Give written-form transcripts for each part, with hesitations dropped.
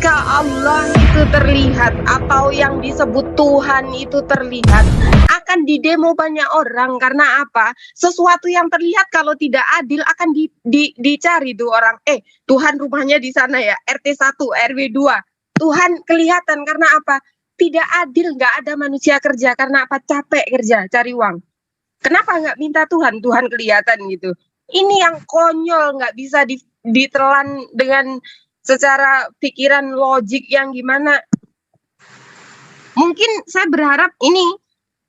ketika Allah itu terlihat atau yang disebut Tuhan itu terlihat, akan didemo banyak orang. Karena apa? Sesuatu yang terlihat kalau tidak adil akan dicari tuh orang. Tuhan rumahnya di sana ya, RT 1, RW 2. Tuhan kelihatan karena apa? Tidak adil, nggak ada manusia kerja. Karena apa? Capek kerja, cari uang. Kenapa nggak minta Tuhan? Tuhan kelihatan gitu. Ini yang konyol, nggak bisa ditelan dengan secara pikiran logik yang gimana. Mungkin saya berharap ini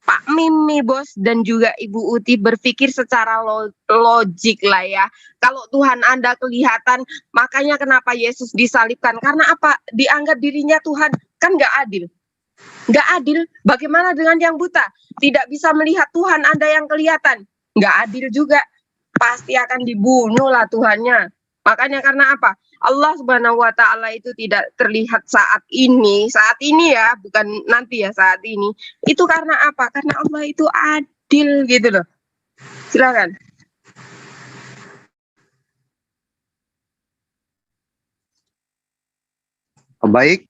Pak Mimi Bos dan juga Ibu Uti berpikir secara logik lah ya. Kalau Tuhan Anda kelihatan, makanya kenapa Yesus disalibkan? Karena apa? Dianggap dirinya Tuhan, kan nggak adil. Nggak adil. Bagaimana dengan yang buta? Tidak bisa melihat Tuhan Anda yang kelihatan. Nggak adil juga. Pasti akan dibunuh lah Tuhannya. Makanya karena apa? Allah Subhanahu wa Ta'ala itu tidak terlihat saat ini ya, bukan nanti ya, saat ini. Itu karena apa? Karena Allah itu adil gitu loh. Silakan. Baik,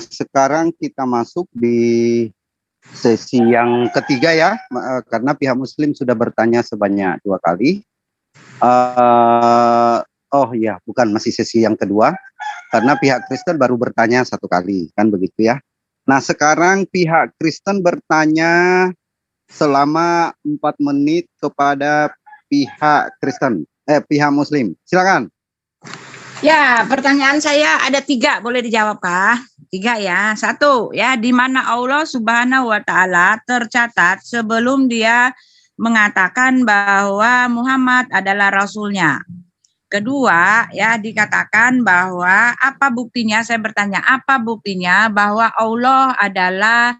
sekarang kita masuk di sesi yang ketiga ya, karena pihak Muslim sudah bertanya sebanyak 2 kali. Oh ya, bukan, masih sesi yang kedua, karena pihak Kristen baru bertanya 1 kali, kan begitu ya. Nah, sekarang pihak Kristen bertanya selama 4 menit kepada pihak Kristen, pihak Muslim. Silakan. Ya, pertanyaan saya ada 3, boleh dijawab kah? 3 ya. 1 ya, di mana Allah Subhanahu wa Ta'ala tercatat sebelum dia mengatakan bahwa Muhammad adalah rasulnya. Kedua, ya, dikatakan bahwa apa buktinya, saya bertanya, apa buktinya bahwa Allah adalah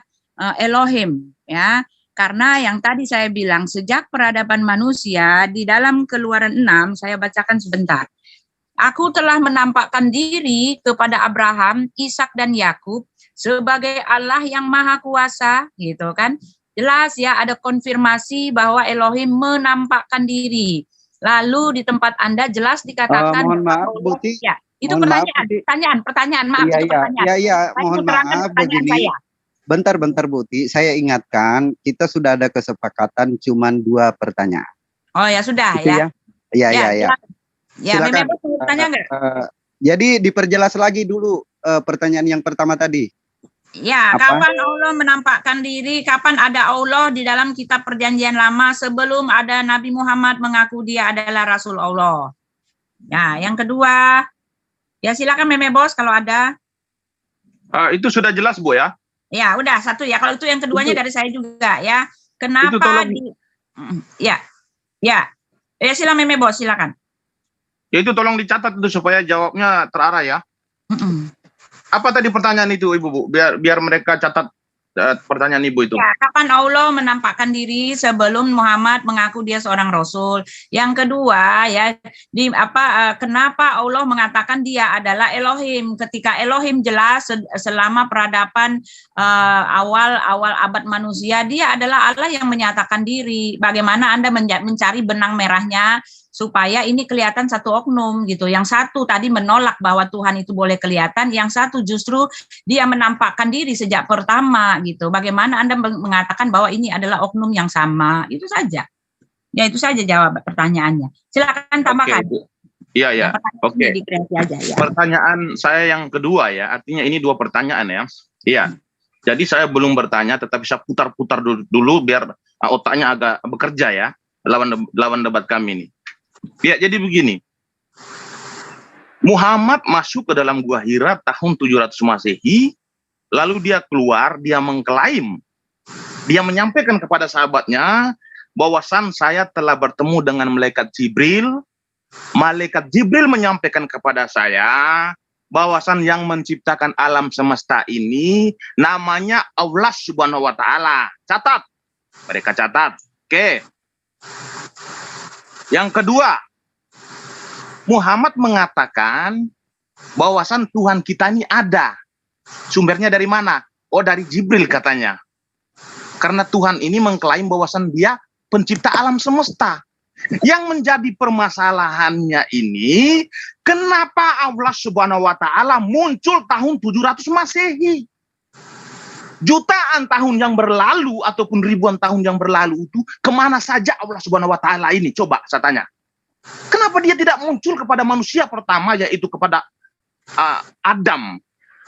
Elohim, ya? Karena yang tadi saya bilang, sejak peradaban manusia, di dalam Keluaran 6, saya bacakan sebentar. Aku telah menampakkan diri kepada Abraham, Ishak dan Yakub sebagai Allah yang Maha Kuasa, gitu kan? Jelas ya, ada konfirmasi bahwa Elohim menampakkan diri. Lalu di tempat Anda jelas dikatakan mohon maaf, Buti. Ya, itu pertanyaan, maaf, itu pertanyaan. Iya, mohon maaf begini. Bentar, Buti, saya ingatkan, kita sudah ada kesepakatan cuman 2 pertanyaan. Oh ya, sudah gitu ya. Iya. Ya, memang bertanya enggak? Jadi diperjelas lagi dulu pertanyaan yang pertama tadi. Ya, kapan Allah menampakkan diri, kapan ada Allah di dalam kitab perjanjian lama sebelum ada Nabi Muhammad mengaku dia adalah Rasul Allah. Ya, yang kedua, ya silakan Meme Bos kalau ada. Itu sudah jelas Bu ya? Ya, udah 1 ya. Kalau itu yang keduanya dari saya juga ya. Kenapa Ya, silakan Meme Bos, silakan. Ya itu tolong dicatat itu supaya jawabnya terarah ya. Apa tadi pertanyaan itu Ibu Bu? Biar mereka catat pertanyaan Ibu itu. Ya, kapan Allah menampakkan diri sebelum Muhammad mengaku dia seorang rasul? Yang kedua ya, kenapa Allah mengatakan dia adalah Elohim? Ketika Elohim jelas selama peradaban awal abad manusia, dia adalah Allah yang menyatakan diri. Bagaimana Anda mencari benang merahnya supaya ini kelihatan satu oknum gitu. Yang satu tadi menolak bahwa Tuhan itu boleh kelihatan, yang satu justru dia menampakkan diri sejak pertama gitu. Bagaimana Anda mengatakan bahwa ini adalah oknum yang sama? Itu saja. Ya, itu saja jawab pertanyaannya. Silakan tambahkan. Iya. Oke. Ya. Pertanyaan saya yang kedua ya, artinya ini 2 pertanyaan ya. Iya. Jadi saya belum bertanya, tetapi saya putar-putar dulu biar otaknya agak bekerja ya lawan debat kami ini. Ya, jadi begini. Muhammad masuk ke dalam Gua Hira tahun 700 Masehi, lalu dia keluar, dia mengklaim, dia menyampaikan kepada sahabatnya bahwasan saya telah bertemu dengan malaikat Jibril. Malaikat Jibril menyampaikan kepada saya bahwasan yang menciptakan alam semesta ini namanya Allah Subhanahu wa Ta'ala. Catat. Mereka catat. Oke. Yang kedua, Muhammad mengatakan bahwasan Tuhan kita ini ada. Sumbernya dari mana? Oh, dari Jibril katanya. Karena Tuhan ini mengklaim bahwasan dia pencipta alam semesta. Yang menjadi permasalahannya ini, kenapa Allah Subhanahu wa Ta'ala muncul tahun 700 Masehi? Jutaan tahun yang berlalu ataupun ribuan tahun yang berlalu itu, kemana saja Allah Subhanahu wa Ta'ala ini? Coba saya tanya. Kenapa dia tidak muncul kepada manusia pertama, yaitu kepada Adam?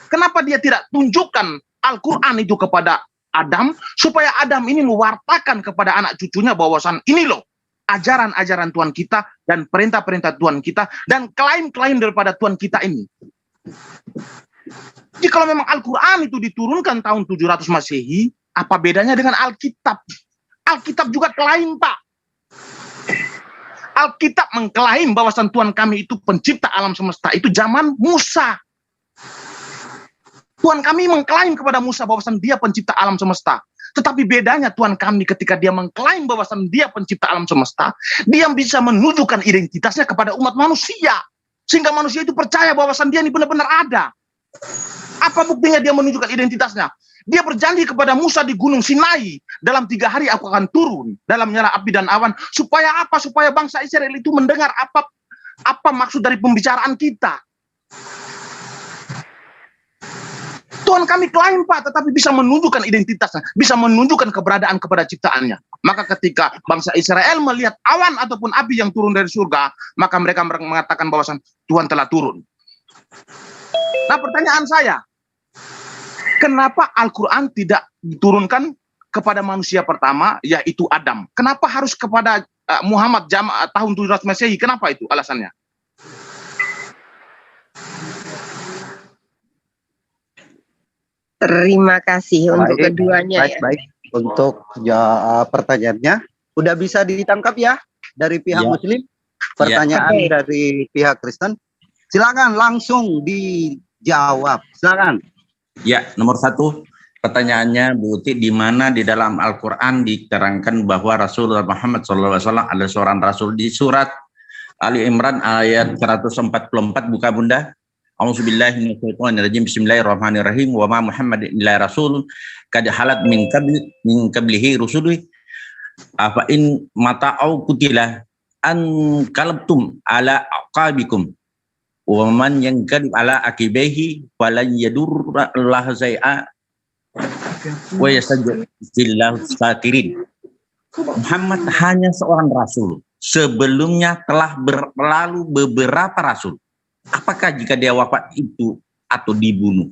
Kenapa dia tidak tunjukkan Al-Quran itu kepada Adam, supaya Adam ini mewartakan kepada anak cucunya bahwasan ini loh ajaran-ajaran Tuhan kita dan perintah-perintah Tuhan kita dan klaim-klaim daripada Tuhan kita ini. Jadi kalau memang Al-Quran itu diturunkan tahun 700 Masehi, apa bedanya dengan Alkitab? Alkitab juga klaim, Pak. Alkitab mengklaim bahwasan Tuhan kami itu pencipta alam semesta itu zaman Musa. Tuhan kami mengklaim kepada Musa bahwasan dia pencipta alam semesta. Tetapi bedanya Tuhan kami ketika dia mengklaim bahwasan dia pencipta alam semesta, dia bisa menunjukkan identitasnya kepada umat manusia. Sehingga manusia itu percaya bahwasan dia ini benar-benar ada. Apa buktinya dia menunjukkan identitasnya? Dia berjanji kepada Musa di Gunung Sinai, dalam 3 hari aku akan turun dalam nyala api dan awan. Supaya apa? Supaya bangsa Israel itu mendengar apa maksud dari pembicaraan kita. Tuhan kami klaim, Pak, tetapi bisa menunjukkan identitasnya, bisa menunjukkan keberadaan kepada ciptaannya. Maka ketika bangsa Israel melihat awan ataupun api yang turun dari surga, maka mereka mengatakan bahwasan Tuhan telah turun. Nah, pertanyaan saya, kenapa Al-Quran tidak diturunkan kepada manusia pertama, yaitu Adam? Kenapa harus kepada Muhammad tahun 700 Masehi? Kenapa itu alasannya? Terima kasih untuk keduanya ya. Baik. Untuk pertanyaannya, udah bisa ditangkap ya dari pihak Muslim? Pertanyaan dari pihak Kristen? Silakan langsung dijawab. Silakan. Ya, nomor 1 pertanyaannya Bu Uti, di mana di dalam Al-Quran diterangkan bahwa Rasulullah Muhammad SAW adalah seorang Rasul? Di surat Ali Imran ayat 144, buka Bunda. A'udzubillahi minasyaitonirrajim. Bismillahirrahmanirrahim. Wa ma Muhammadin illa rasul qad halat min qablihi rusuli afa in mata'au kutilah an qalbtum ala aqabikum wa man yanqalib ala akibahi falan yadurra zai'a wa yastajillahu sakirin. Muhammad hanya seorang rasul. Sebelumnya telah berlalu beberapa rasul. Apakah jika dia wafat itu atau dibunuh,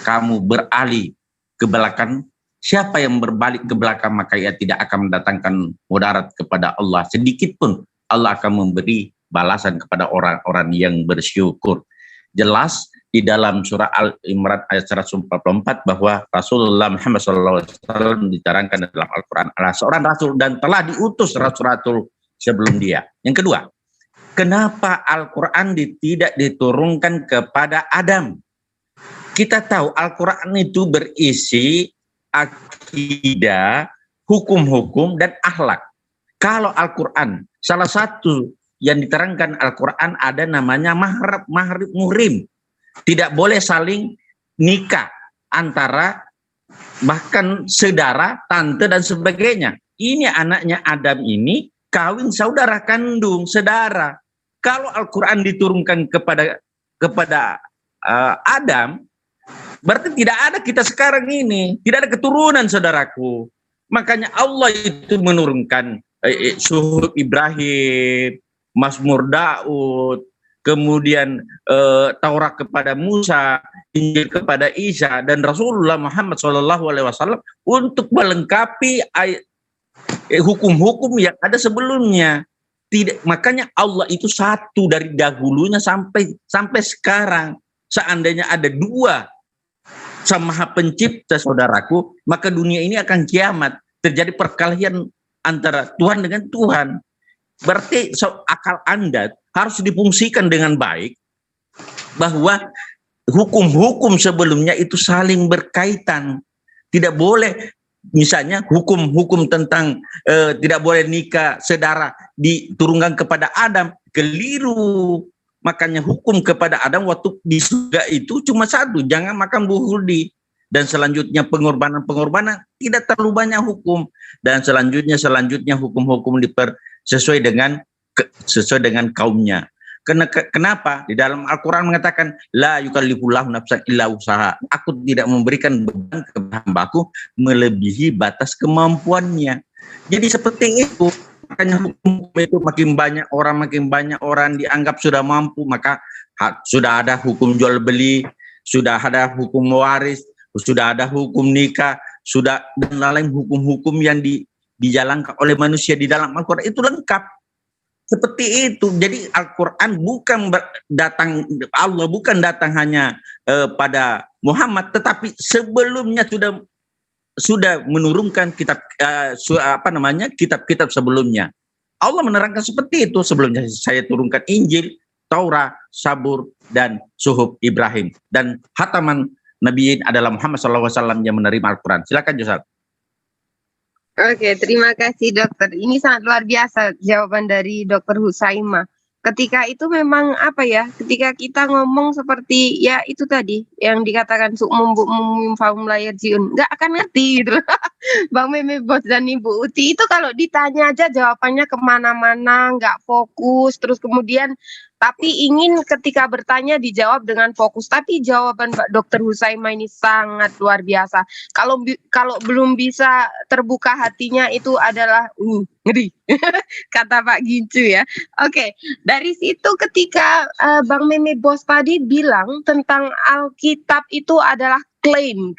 kamu beralih ke belakang, siapa yang berbalik ke belakang maka ia tidak akan mendatangkan mudarat kepada Allah sedikit pun. Allah akan memberi balasan kepada orang-orang yang bersyukur. Jelas di dalam surah Al-Imran ayat 144 bahwa Rasulullah Muhammad SAW diterangkan dalam Al-Quran adalah seorang rasul dan telah diutus rasul-rasul sebelum dia. Yang kedua, kenapa Al-Quran tidak diturunkan kepada Adam? Kita tahu Al-Quran itu berisi akidah, hukum-hukum, dan akhlak. Kalau Al-Quran, salah satu yang diterangkan Al-Quran ada namanya mahrim muhrim. Tidak boleh saling nikah antara bahkan saudara, tante, dan sebagainya. Ini anaknya Adam ini kawin saudara kandung, saudara. Kalau Al-Quran diturunkan kepada Adam, berarti tidak ada kita sekarang ini, tidak ada keturunan, saudaraku. Makanya Allah itu menurunkan Suhuf Ibrahim, Mazmur Daud, kemudian Taurat kepada Musa, Injil kepada Isa, dan Rasulullah Muhammad SAW untuk melengkapi hukum-hukum yang ada sebelumnya. Tidak, makanya Allah itu satu dari dahulunya sampai sekarang. Seandainya ada 2 Sang Maha Pencipta, saudaraku, maka dunia ini akan kiamat. Terjadi perkelahian antara Tuhan dengan Tuhan. Berarti akal Anda harus difungsikan dengan baik bahwa hukum-hukum sebelumnya itu saling berkaitan. Tidak boleh misalnya hukum-hukum tentang tidak boleh nikah saudara diturunkan kepada Adam, keliru. Makanya hukum kepada Adam waktu di surga itu cuma 1, jangan makan buah hurdi. dan selanjutnya pengorbanan tidak terlalu banyak hukum, dan selanjutnya hukum-hukum sesuai dengan kaumnya. Kenapa? Di dalam Al-Quran mengatakan la yukallifullahu nafsan illa usaha. Aku tidak memberikan beban kepada hambaku melebihi batas kemampuannya. Jadi seperti itu. Makanya hukum itu makin banyak orang dianggap sudah mampu, maka sudah ada hukum jual beli, sudah ada hukum waris, sudah ada hukum nikah, sudah dan lain hukum-hukum yang dijalankan oleh manusia di dalam Al-Quran itu lengkap. Seperti itu. Jadi Al-Quran Allah bukan datang hanya pada Muhammad, tetapi sebelumnya sudah menurunkan kitab-kitab sebelumnya. Allah menerangkan seperti itu. Sebelumnya saya turunkan Injil, Taurat, Sabur, dan Suhuf Ibrahim. Dan Hataman Nabiyin adalah Muhammad SAW yang menerima Al-Quran. Silakan Josal. Oke, terima kasih dokter. Ini sangat luar biasa jawaban dari Dokter Husaimah. Ketika itu memang ketika kita ngomong seperti ya itu tadi yang dikatakan sukmum faum layar jiun, nggak akan ngerti gitu. Bang Meme Bos dan Ibu Uti itu kalau ditanya aja jawabannya kemana-mana, nggak fokus, terus kemudian tapi ingin ketika bertanya dijawab dengan fokus. Tapi jawaban Pak Dokter Husaimah ini sangat luar biasa. Kalau belum bisa terbuka hatinya itu adalah ngeri. Kata Pak Gincu ya. Oke, dari situ ketika Bang Meme Bos tadi bilang tentang Alkitab itu adalah klaim.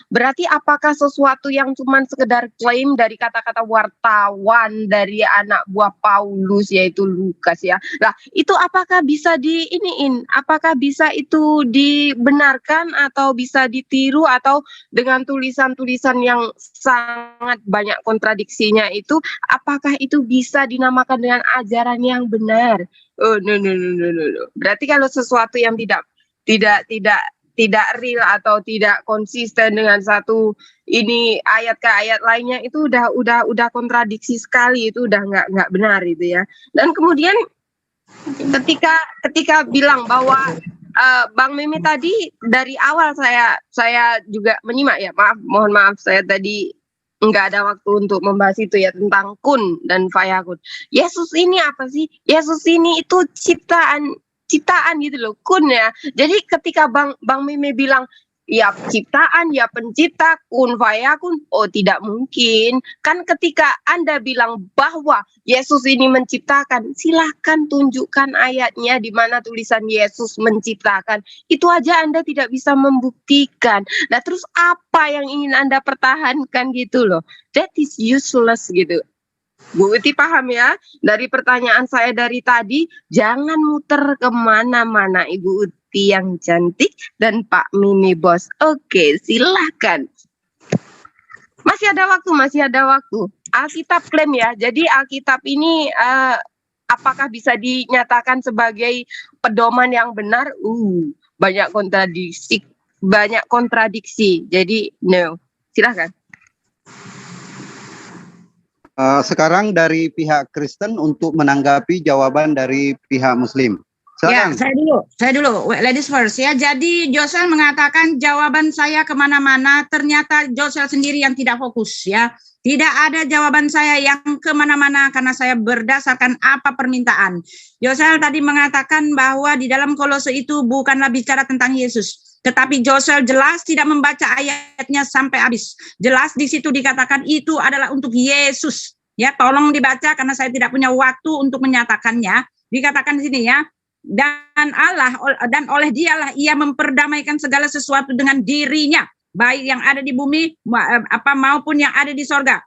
Berarti apakah sesuatu yang cuman sekedar klaim dari kata-kata wartawan dari anak buah Paulus yaitu Lukas ya. Lah, itu apakah bisa apakah bisa itu dibenarkan atau bisa ditiru atau dengan tulisan-tulisan yang sangat banyak kontradiksinya itu apakah itu bisa dinamakan dengan ajaran yang benar? Oh, no. Berarti kalau sesuatu yang tidak real atau tidak konsisten dengan satu ini ayat ke ayat lainnya itu udah kontradiksi sekali, itu udah nggak benar itu ya. Dan kemudian ketika bilang bahwa Bang Meme tadi dari awal saya juga menyimak ya, mohon maaf saya tadi nggak ada waktu untuk membahas itu ya tentang kun dan fayakun. Yesus ini apa sih? Yesus ini itu ciptaan gitu loh, kun ya. Jadi ketika Bang Meme bilang ya ciptaan, ya pencipta, kun fayakun, oh tidak mungkin. Kan ketika Anda bilang bahwa Yesus ini menciptakan, silahkan tunjukkan ayatnya di mana tulisan Yesus menciptakan. Itu aja Anda tidak bisa membuktikan. Nah terus apa yang ingin Anda pertahankan gitu loh. That is useless gitu. Bu Uti paham ya, dari pertanyaan saya dari tadi, jangan muter kemana-mana Ibu Uti yang cantik dan Pak Meme Bos. Oke, silahkan. Masih ada waktu. Alkitab klaim ya, jadi Alkitab ini apakah bisa dinyatakan sebagai pedoman yang benar? Banyak kontradiksi, jadi no, silahkan. Sekarang dari pihak Kristen untuk menanggapi jawaban dari pihak Muslim. Silakan. Ya, saya dulu. Ladies first ya. Jadi Josel mengatakan jawaban saya kemana-mana. Ternyata Josel sendiri yang tidak fokus ya. Tidak ada jawaban saya yang kemana-mana karena saya berdasarkan apa permintaan. Josel tadi mengatakan bahwa di dalam Kolose itu bukanlah bicara tentang Yesus. Tetapi Josel jelas tidak membaca ayatnya sampai habis. Jelas di situ dikatakan itu adalah untuk Yesus. Ya, tolong dibaca karena saya tidak punya waktu untuk menyatakannya. Dikatakan di sini ya. Dan oleh Dialah ia memperdamaikan segala sesuatu dengan dirinya, baik yang ada di bumi maupun yang ada di sorga.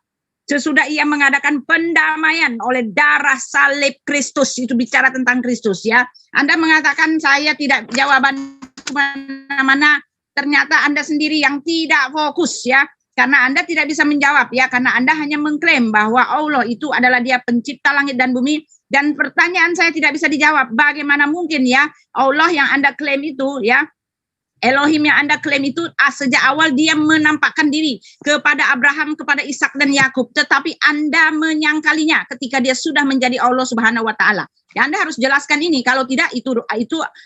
Sesudah ia mengadakan pendamaian oleh darah salib Kristus. Itu bicara tentang Kristus ya. Anda mengatakan saya tidak jawaban mana-mana, ternyata Anda sendiri yang tidak fokus ya, karena Anda tidak bisa menjawab ya, karena Anda hanya mengklaim bahwa Allah itu adalah Dia pencipta langit dan bumi, dan pertanyaan saya tidak bisa dijawab. Bagaimana mungkin ya Allah yang Anda klaim itu ya, Elohim yang Anda klaim itu sejak awal dia menampakkan diri kepada Abraham, kepada Ishak dan Yakub, tetapi Anda menyangkalinya ketika dia sudah menjadi Allah Subhanahu wa taala. Ya, Anda harus jelaskan ini, kalau tidak itu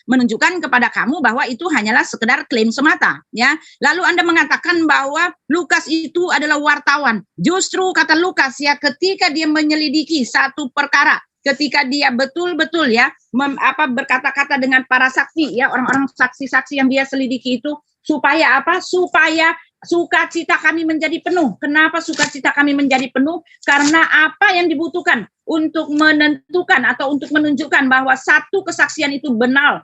menunjukkan kepada kamu bahwa itu hanyalah sekedar klaim semata, ya. Lalu Anda mengatakan bahwa Lukas itu adalah wartawan. Justru kata Lukas ya, ketika dia menyelidiki satu perkara, ketika dia betul-betul ya berkata-kata dengan para saksi ya, orang-orang saksi-saksi yang dia selidiki itu, supaya apa? Supaya sukacita kami menjadi penuh. Kenapa sukacita kami menjadi penuh? Karena apa yang dibutuhkan untuk menentukan atau untuk menunjukkan bahwa satu kesaksian itu benar,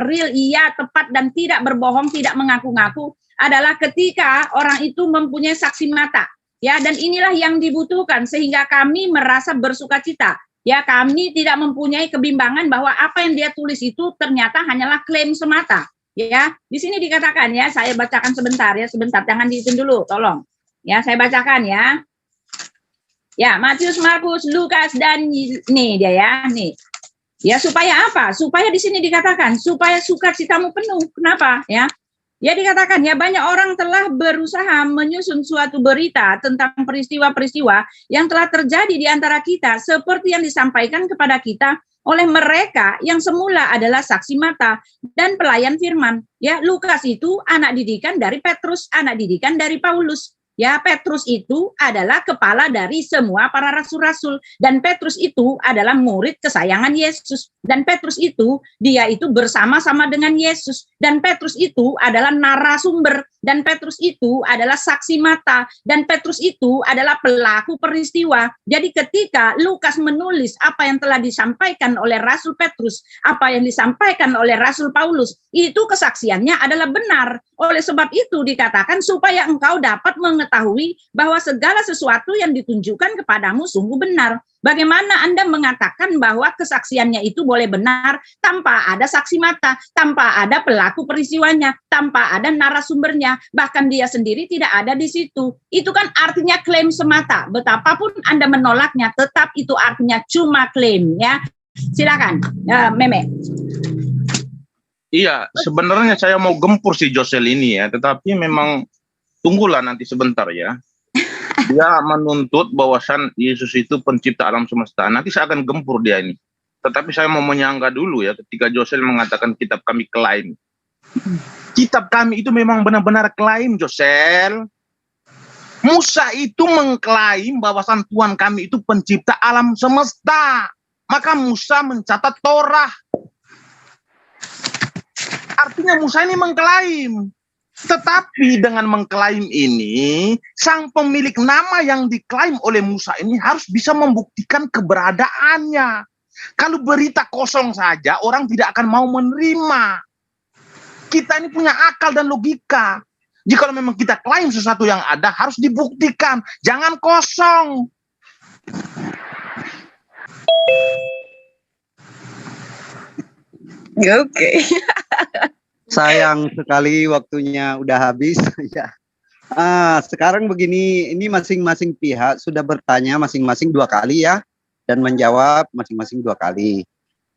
real, iya, tepat dan tidak berbohong, tidak mengaku-ngaku, adalah ketika orang itu mempunyai saksi mata. Ya, dan inilah yang dibutuhkan sehingga kami merasa bersukacita. Ya, kami tidak mempunyai kebimbangan bahwa apa yang dia tulis itu ternyata hanyalah klaim semata. Ya, di sini dikatakan ya, saya bacakan sebentar, jangan dihitung dulu, tolong. Ya, saya bacakan ya. Ya, Matius, Markus, Lukas, dan nih dia ya, nih. Ya, supaya apa? Supaya di sini dikatakan, supaya sukacitamu penuh. Kenapa? Ya dikatakan ya, banyak orang telah berusaha menyusun suatu berita tentang peristiwa-peristiwa yang telah terjadi di antara kita seperti yang disampaikan kepada kita oleh mereka yang semula adalah saksi mata dan pelayan firman. Ya, Lukas itu anak didikan dari Petrus, anak didikan dari Paulus. Ya, Petrus itu adalah kepala dari semua para rasul-rasul, dan Petrus itu adalah murid kesayangan Yesus, dan Petrus itu dia itu bersama-sama dengan Yesus, dan Petrus itu adalah narasumber, dan Petrus itu adalah saksi mata, dan Petrus itu adalah pelaku peristiwa. Jadi ketika Lukas menulis apa yang telah disampaikan oleh Rasul Petrus, apa yang disampaikan oleh Rasul Paulus, itu kesaksiannya adalah benar. Oleh sebab itu dikatakan supaya engkau dapat mengetahui bahwa segala sesuatu yang ditunjukkan kepadamu sungguh benar. Bagaimana Anda mengatakan bahwa kesaksiannya itu boleh benar tanpa ada saksi mata, tanpa ada pelaku peristiwanya, tanpa ada narasumbernya, bahkan dia sendiri tidak ada di situ? Itu kan artinya klaim semata. Betapapun Anda menolaknya, tetap itu artinya cuma klaim, ya. Silakan, Meme. Iya, sebenarnya saya mau gempur si Josel ini ya, tetapi memang tunggulah nanti sebentar ya. Dia menuntut bahwasan Yesus itu pencipta alam semesta. Nanti saya akan gempur dia ini. Tetapi saya mau menyangka dulu ya, ketika Josel mengatakan kitab kami klaim. Kitab kami itu memang benar-benar klaim, Josel. Musa itu mengklaim bahwasan Tuhan kami itu pencipta alam semesta. Maka Musa mencatat Torah. Artinya Musa ini mengklaim. Tetapi dengan mengklaim ini, sang pemilik nama yang diklaim oleh Musa ini harus bisa membuktikan keberadaannya. Kalau berita kosong saja, orang tidak akan mau menerima. Kita ini punya akal dan logika. Jika memang kita klaim sesuatu yang ada, harus dibuktikan. Jangan kosong. Oke. Sayang sekali waktunya udah habis ya. Sekarang begini, ini masing-masing pihak sudah bertanya masing-masing 2 kali ya, dan menjawab masing-masing 2 kali.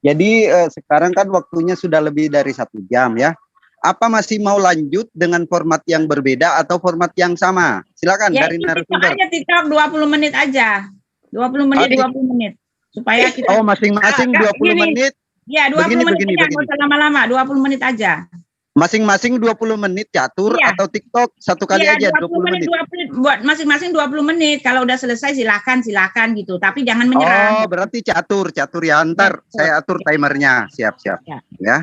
Jadi sekarang kan waktunya sudah lebih dari 1 jam ya. Apa masih mau lanjut dengan format yang berbeda atau format yang sama? Silakan Ya, dari narasumber. TikTok 20 menit aja. 20 menit, 20 menit. Supaya kita masing-masing 20 menit. Ya, 20 menit aja, nggak usah lama-lama, 20 menit aja. Masing-masing 20 menit catur atau TikTok satu kali aja 20 menit. 20 menit buat masing-masing 20 menit. Kalau udah selesai silakan gitu. Tapi jangan menyerah. Oh, berarti catur ya. Ntar saya atur timernya. Siap. Ya.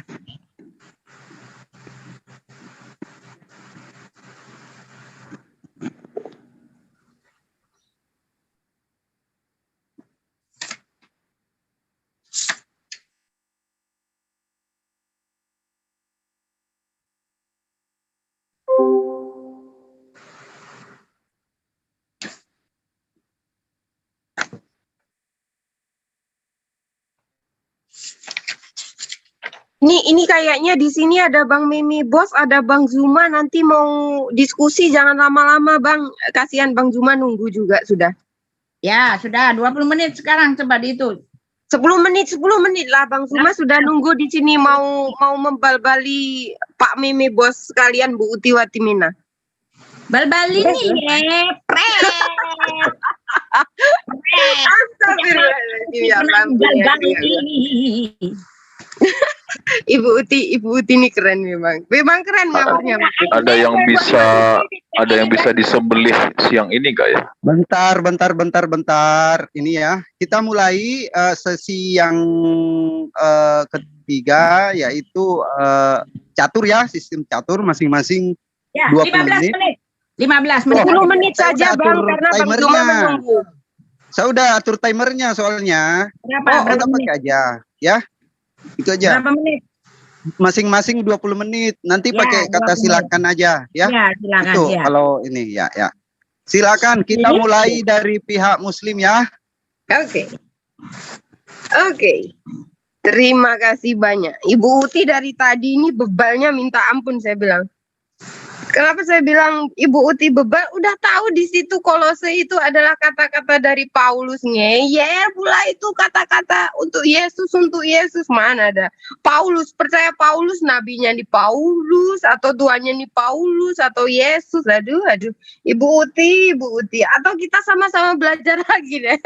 Ini kayaknya di sini ada Bang Mimi Bos, ada Bang Zuma, nanti mau diskusi, jangan lama-lama Bang. Kasihan Bang Zuma nunggu juga sudah. Ya, sudah 20 menit sekarang, coba dihitung. 10 menit lah Bang Suma sudah nunggu di sini mau membalbali Pak Mimi bos sekalian Bu Uti Watimina. Bal-bali nih, Astagfirullahaladzim ya ampun ya. Ibu Uti ini keren memang. Memang keren ngawurnya. Ada yang bisa disembelih siang ini gak ya? Bentar. Ini ya. Kita mulai sesi yang ketiga, yaitu catur ya, sistem catur masing-masing Ya, 20 menit. 15 menit. 10 menit Saya saja udah Bang atur karena Bang timernya. Zuma menunggu. Saya udah atur timernya soalnya. Berapa Kita menit? pakai aja, ya. Itu aja. Berapa menit? Masing-masing 20 menit. Nanti Ya, pakai kata 20 silakan aja, ya. Ya, silakan Itu ya. kalau ini ya. Silakan kita mulai dari pihak Muslim ya. Oke. Terima kasih banyak. Ibu Uti dari tadi ini bebalnya minta ampun saya bilang. Kenapa saya bilang Ibu Uti bebal? Udah tahu di situ Kolose itu adalah kata-kata dari Paulus. Ngeyel pula itu kata-kata untuk Yesus mana ada? Paulus, percaya Paulus nabinya di Paulus atau Tuhannya di Paulus atau Yesus. Aduh. Ibu Uti. Atau kita sama-sama belajar lagi deh.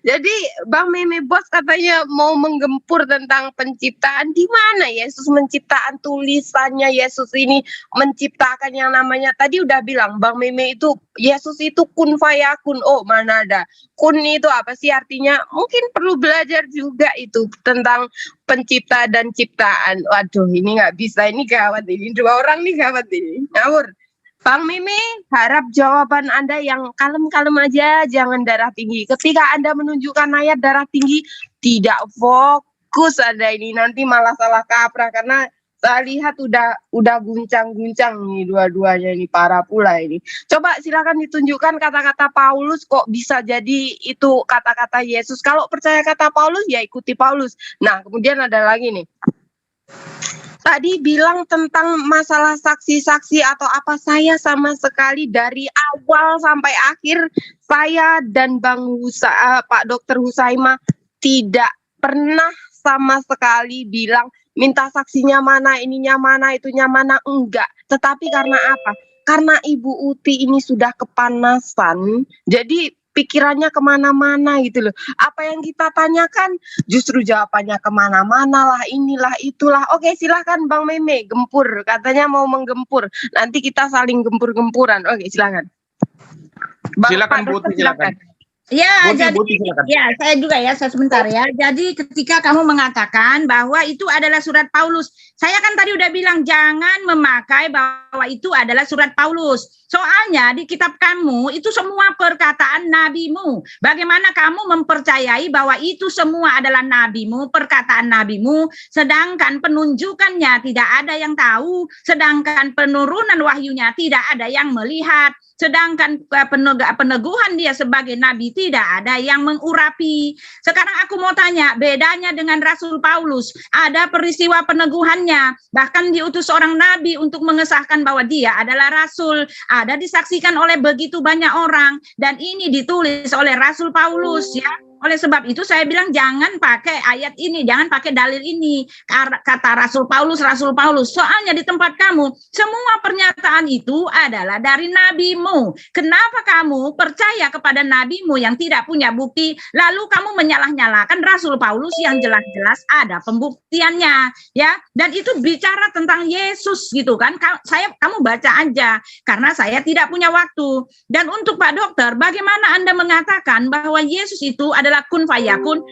Jadi Bang Meme Bos katanya mau menggempur tentang penciptaan. Di mana Yesus menciptakan tulisannya Yesus ini menciptakan yang namanya tadi udah bilang Bang Meme itu Yesus itu kun fayakun. Oh mana ada kun itu apa sih artinya? Mungkin perlu belajar juga itu tentang pencipta dan ciptaan. Waduh ini nggak bisa, ini gawat ini, 2 orang nih gawat ini ngawur. Bang Meme harap jawaban Anda yang kalem-kalem aja, jangan darah tinggi. Ketika Anda menunjukkan ayat darah tinggi tidak fokus Anda ini nanti malah salah kaprah karena saya lihat udah guncang-guncang nih dua-duanya ini, parah pula ini. Coba silakan ditunjukkan kata-kata Paulus kok bisa jadi itu kata-kata Yesus. Kalau percaya kata Paulus ya ikuti Paulus. Nah, kemudian ada lagi nih. Tadi bilang tentang masalah saksi-saksi atau apa, saya sama sekali dari awal sampai akhir saya dan Pak Dr. Husaima tidak pernah sama sekali bilang minta saksinya mana, ininya mana, itunya mana, enggak. Tetapi karena apa? Karena Ibu Uti ini sudah kepanasan, jadi pikirannya kemana-mana gitu loh. Apa yang kita tanyakan justru jawabannya kemana-mana lah, inilah, itulah. Oke, silahkan Bang Meme, gempur. Katanya mau menggempur. Nanti kita saling gempur-gempuran. Oke, silahkan. Silakan Bu Uti, silakan. Ya, Buti, jadi silakan. ya saya juga ya, saya sebentar ya. Jadi ketika kamu mengatakan bahwa itu adalah surat Paulus, saya kan tadi udah bilang jangan memakai bahwa itu adalah surat Paulus. Soalnya di kitab kamu itu semua perkataan nabimu. Bagaimana kamu mempercayai bahwa itu semua adalah nabimu, perkataan nabimu, sedangkan penunjukannya tidak ada yang tahu, sedangkan penurunan wahyunya tidak ada yang melihat. Sedangkan peneguhan dia sebagai nabi tidak ada yang mengurapi. Sekarang aku mau tanya, bedanya dengan Rasul Paulus, ada peristiwa peneguhannya, bahkan diutus seorang nabi untuk mengesahkan bahwa dia adalah rasul, ada disaksikan oleh begitu banyak orang, dan ini ditulis oleh Rasul Paulus ya. Oleh sebab itu saya bilang jangan pakai ayat ini, jangan pakai dalil ini. Kata Rasul Paulus. Soalnya di tempat kamu, semua pernyataan itu adalah dari nabimu. Kenapa kamu percaya kepada nabimu yang tidak punya bukti, lalu kamu menyalah-nyalahkan Rasul Paulus yang jelas-jelas ada pembuktiannya, ya? Dan itu bicara tentang Yesus gitu kan? Kamu baca aja, karena saya tidak punya waktu. Dan untuk Pak Dokter, bagaimana Anda mengatakan bahwa Yesus itu adalah kun fayakun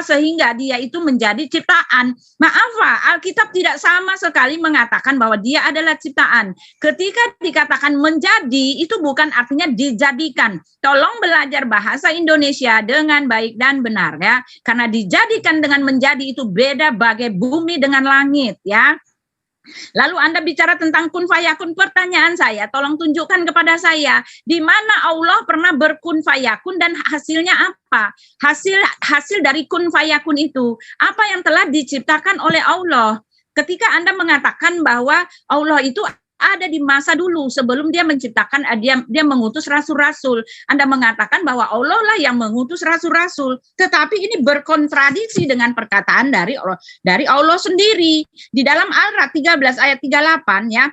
sehingga dia itu menjadi ciptaan? Maaf Pak, Alkitab tidak sama sekali mengatakan bahwa dia adalah ciptaan. Ketika dikatakan menjadi, itu bukan artinya dijadikan. Tolong belajar bahasa Indonesia dengan baik dan benar ya, karena dijadikan dengan menjadi itu beda bagai bumi dengan langit ya. Lalu Anda bicara tentang kun fayakun, pertanyaan saya, tolong tunjukkan kepada saya di mana Allah pernah berkun fayakun dan hasilnya apa? Hasil dari kun fayakun itu apa yang telah diciptakan oleh Allah? Ketika Anda mengatakan bahwa Allah itu ada di masa dulu sebelum dia menciptakan, dia mengutus rasul-rasul. Anda mengatakan bahwa Allah lah yang mengutus rasul-rasul, tetapi ini berkontradiksi dengan perkataan dari Allah sendiri di dalam Al-Ra'd 13 ayat 38 ya.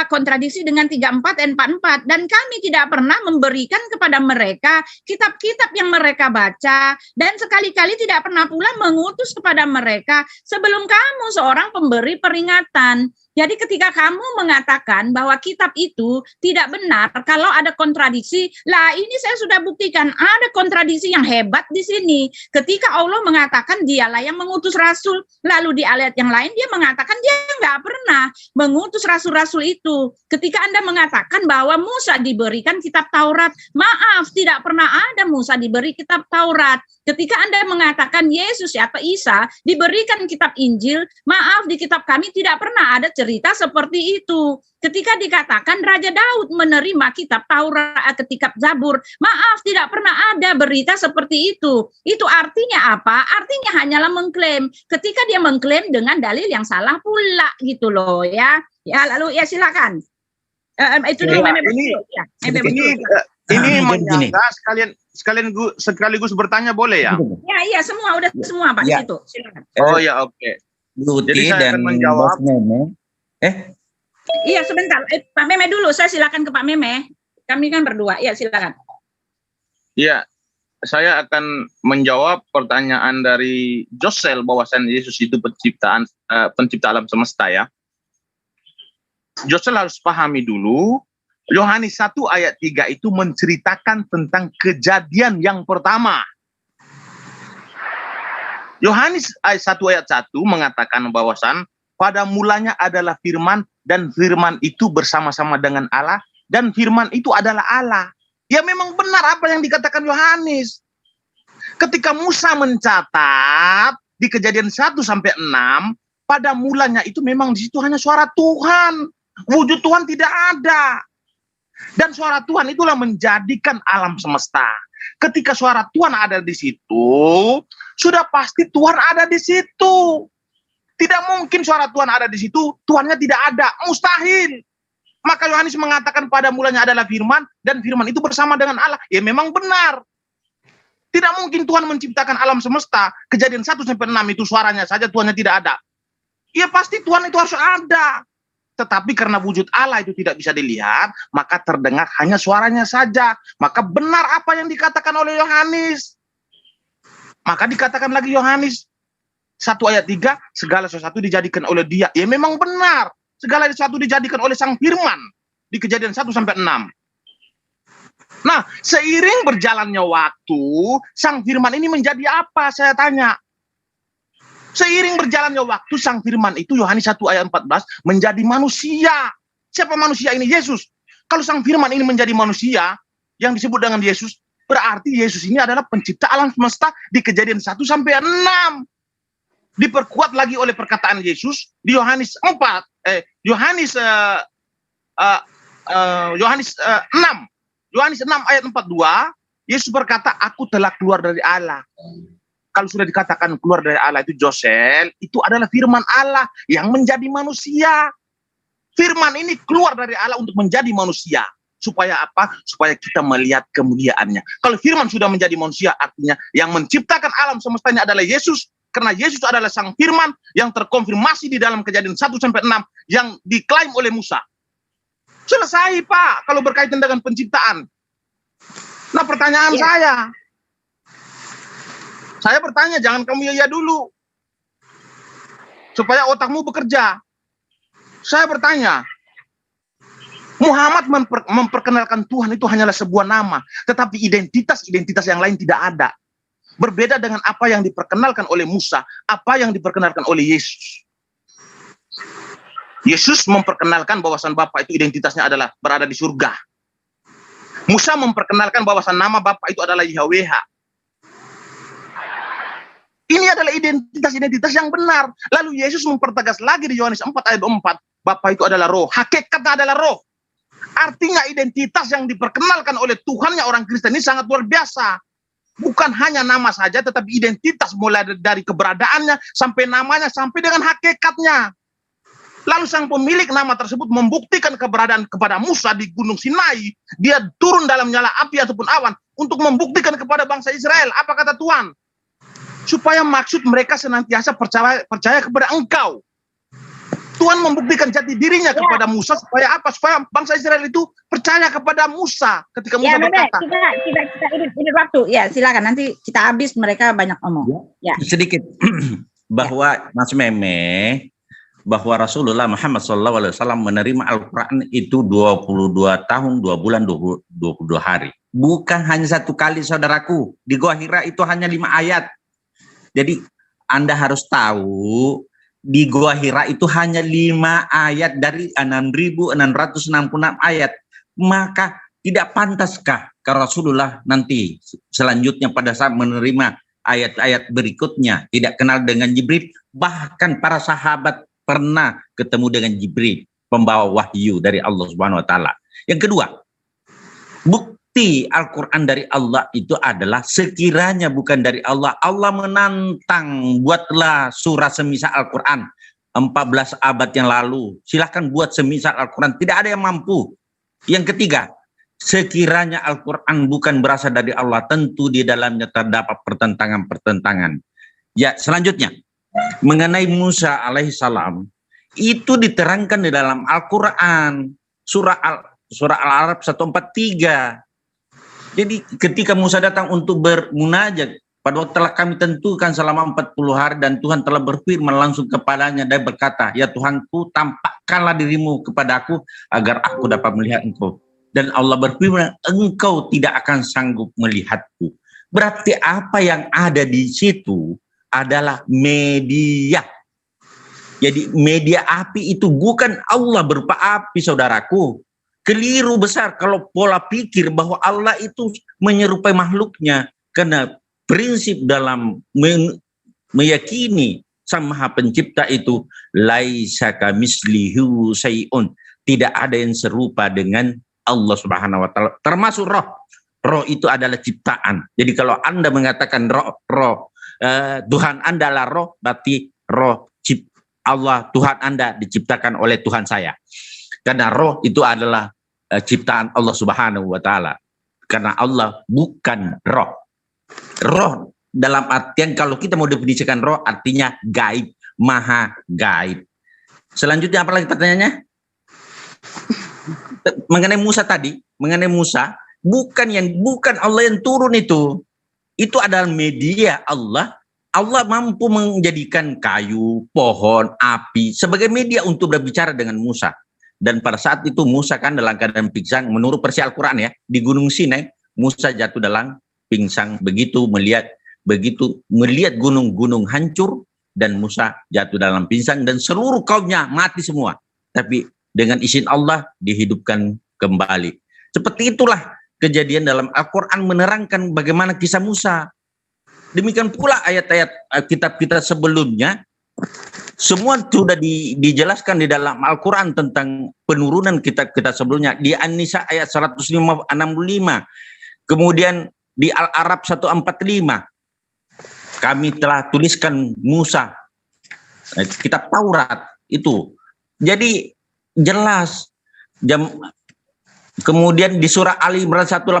Kontradiksi dengan 34 dan 44, dan kami tidak pernah memberikan kepada mereka kitab-kitab yang mereka baca, dan sekali-kali tidak pernah pula mengutus kepada mereka sebelum kamu seorang pemberi peringatan. Jadi ketika kamu mengatakan bahwa kitab itu tidak benar, kalau ada kontradiksi, lah ini saya sudah buktikan ada kontradiksi yang hebat di sini. Ketika Allah mengatakan dialah yang mengutus rasul, lalu di ayat yang lain dia mengatakan dia nggak pernah mengutus rasul-rasul itu. Ketika Anda mengatakan bahwa Musa diberikan kitab Taurat, maaf, tidak pernah ada Musa diberi kitab Taurat. Ketika Anda mengatakan Yesus atau Isa diberikan kitab Injil, maaf, di kitab kami tidak pernah ada cerita seperti itu. Ketika dikatakan Raja Daud menerima kitab Taurat, kitab Zabur, maaf, tidak pernah ada berita seperti itu. Itu artinya apa? Artinya hanyalah mengklaim. Ketika dia mengklaim dengan dalil yang salah pula gitu loh ya. Ya lalu ya silakan. Itu dulu ini menyangka sekaligus bertanya boleh ya? Iya semua udah semua Pak di situ. Silakan. Oh ya oke. Jadi saya akan menjawab. Iya sebentar, Pak Meme dulu. Saya silakan ke Pak Meme. Kami kan berdua. Iya silakan. Iya, saya akan menjawab pertanyaan dari Josel bahwasan Yesus itu pencipta alam semesta ya. Josel harus pahami dulu. Yohanes 1 ayat 3 itu menceritakan tentang kejadian yang pertama. Yohanes 1 ayat 1 mengatakan bahwasan pada mulanya adalah firman, dan firman itu bersama-sama dengan Allah, dan firman itu adalah Allah. Ya memang benar apa yang dikatakan Yohanes. Ketika Musa mencatat di Kejadian 1 sampai 6, pada mulanya itu memang di situ hanya suara Tuhan. Wujud Tuhan tidak ada. Dan suara Tuhan itulah menjadikan alam semesta. Ketika suara Tuhan ada di situ, sudah pasti Tuhan ada di situ. Tidak mungkin suara Tuhan ada di situ, Tuhannya tidak ada. Mustahil. Maka Yohanes mengatakan pada mulanya adalah firman, dan firman itu bersama dengan Allah. Ya memang benar. Tidak mungkin Tuhan menciptakan alam semesta. Kejadian 1 sampai 6 itu suaranya saja, Tuhannya tidak ada. Ya pasti Tuhan itu harus ada. Tetapi karena wujud Allah itu tidak bisa dilihat, maka terdengar hanya suaranya saja. Maka benar apa yang dikatakan oleh Yohanes. Maka dikatakan lagi Yohanes 1 ayat 3, segala sesuatu dijadikan oleh dia. Ya memang benar. Segala sesuatu dijadikan oleh Sang Firman. Di Kejadian 1 sampai 6. Nah, seiring berjalannya waktu, Sang Firman ini menjadi apa? Saya tanya. Seiring berjalannya waktu, Sang Firman itu, Yohanes 1 ayat 14, menjadi manusia. Siapa manusia ini? Yesus. Kalau Sang Firman ini menjadi manusia, yang disebut dengan Yesus, berarti Yesus ini adalah pencipta alam semesta di Kejadian 1 sampai 6. Diperkuat lagi oleh perkataan Yesus di Yohanes 6. Yohanes 6 ayat 42, Yesus berkata, aku telah keluar dari Allah. Kalau sudah dikatakan keluar dari Allah itu Josel, itu adalah firman Allah yang menjadi manusia. Firman ini keluar dari Allah untuk menjadi manusia. Supaya apa? Supaya kita melihat kemuliaannya. Kalau firman sudah menjadi manusia, artinya yang menciptakan alam semesta ini adalah Yesus. Karena Yesus adalah Sang Firman yang terkonfirmasi di dalam Kejadian 1 sampai 6 yang diklaim oleh Musa. Selesai Pak, kalau berkaitan dengan penciptaan. Nah pertanyaan saya bertanya, jangan kamu ya dulu. Supaya otakmu bekerja. Saya bertanya, Muhammad memperkenalkan Tuhan itu hanyalah sebuah nama. Tetapi identitas yang lain tidak ada. Berbeda dengan apa yang diperkenalkan oleh Musa, apa yang diperkenalkan oleh Yesus. Yesus memperkenalkan bahwasan Bapa itu identitasnya adalah berada di surga. Musa memperkenalkan bahwasan nama Bapa itu adalah Yahweh. Ini adalah identitas yang benar. Lalu Yesus mempertegas lagi di Yohanes 4 ayat 4, Bapa itu adalah roh, hakikatnya adalah roh. Artinya identitas yang diperkenalkan oleh Tuhannya orang Kristen ini sangat luar biasa. Bukan hanya nama saja, tetapi identitas mulai dari keberadaannya, sampai namanya, sampai dengan hakikatnya. Lalu sang pemilik nama tersebut membuktikan keberadaan kepada Musa di Gunung Sinai. Dia turun dalam nyala api ataupun awan untuk membuktikan kepada bangsa Israel. Apa kata Tuhan? Supaya maksud mereka senantiasa percaya kepada engkau. Tuhan membuktikan jati dirinya kepada Musa supaya apa? Supaya bangsa Israel itu percaya kepada Musa ketika Musa berkata. Kita ini waktu. Ya, silakan nanti kita habis, mereka banyak ngomong. Ya. Sedikit bahwa Mas Meme, bahwa Rasulullah Muhammad SAW menerima Al-Quran itu 22 tahun, 2 bulan, 22 hari. Bukan hanya satu kali, saudaraku. Di Gua Hira itu hanya 5 ayat. Jadi Anda harus tahu, di Gua Hira itu hanya 5 ayat dari 6.666 ayat. Maka tidak pantaskah ke Rasulullah nanti selanjutnya pada saat menerima ayat-ayat berikutnya tidak kenal dengan Jibril? Bahkan para sahabat pernah ketemu dengan Jibril, pembawa wahyu dari Allah Subhanahu wa taala. Yang kedua, bukti Al-Qur'an dari Allah itu adalah sekiranya bukan dari Allah, Allah menantang, buatlah surah semisal Al-Qur'an 14 abad yang lalu. Silahkan buat semisal Al-Qur'an, tidak ada yang mampu. Yang ketiga, sekiranya Al-Qur'an bukan berasal dari Allah, tentu di dalamnya terdapat pertentangan-pertentangan. Ya, selanjutnya mengenai Musa alaihissalam itu diterangkan di dalam Al-Quran surah Al-Araf 143. Jadi ketika Musa datang untuk bermunajat, pada waktu telah kami tentukan selama 40 hari dan Tuhan telah berfirman langsung kepadanya dan berkata, ya Tuhanku, tampakkanlah dirimu kepadaku agar aku dapat melihat engkau. Dan Allah berfirman, engkau tidak akan sanggup melihatku. Berarti apa yang ada di situ adalah media. Jadi media api itu bukan Allah berupa api, saudaraku. Keliru besar kalau pola pikir bahwa Allah itu menyerupai makhluknya. Karena prinsip dalam meyakini Sang Maha Pencipta itu laisa kamitslihi syai'un. Tidak ada yang serupa dengan Allah Subhanahu wa taala. Termasuk roh. Roh itu adalah ciptaan. Jadi kalau Anda mengatakan roh Tuhan Anda adalah roh, berarti roh Allah Tuhan Anda diciptakan oleh Tuhan saya. Karena roh itu adalah ciptaan Allah Subhanahu wa taala. Karena Allah bukan roh. Roh dalam artian kalau kita mau definisikan roh artinya gaib, maha gaib. Selanjutnya apa lagi pertanyaannya? Mengenai Musa tadi, mengenai Musa, bukan Allah yang turun itu. Itu adalah media Allah. Allah mampu menjadikan kayu, pohon, api sebagai media untuk berbicara dengan Musa. Dan pada saat itu Musa kan dalam keadaan pingsan, menurut versi Al-Quran ya, di Gunung Sinai, Musa jatuh dalam pingsan begitu melihat gunung-gunung hancur dan Musa jatuh dalam pingsan dan seluruh kaumnya mati semua. Tapi dengan izin Allah dihidupkan kembali. Seperti itulah kejadian dalam Al-Quran menerangkan bagaimana kisah Musa. Demikian pula ayat-ayat kitab kita sebelumnya, semua sudah dijelaskan di dalam Al-Quran tentang penurunan kitab kita sebelumnya. Di An-Nisa ayat 165, kemudian di Al-Araf 145, kami telah tuliskan Musa, kitab Taurat itu. Jadi jelas. Kemudian di surah Ali Imran 184,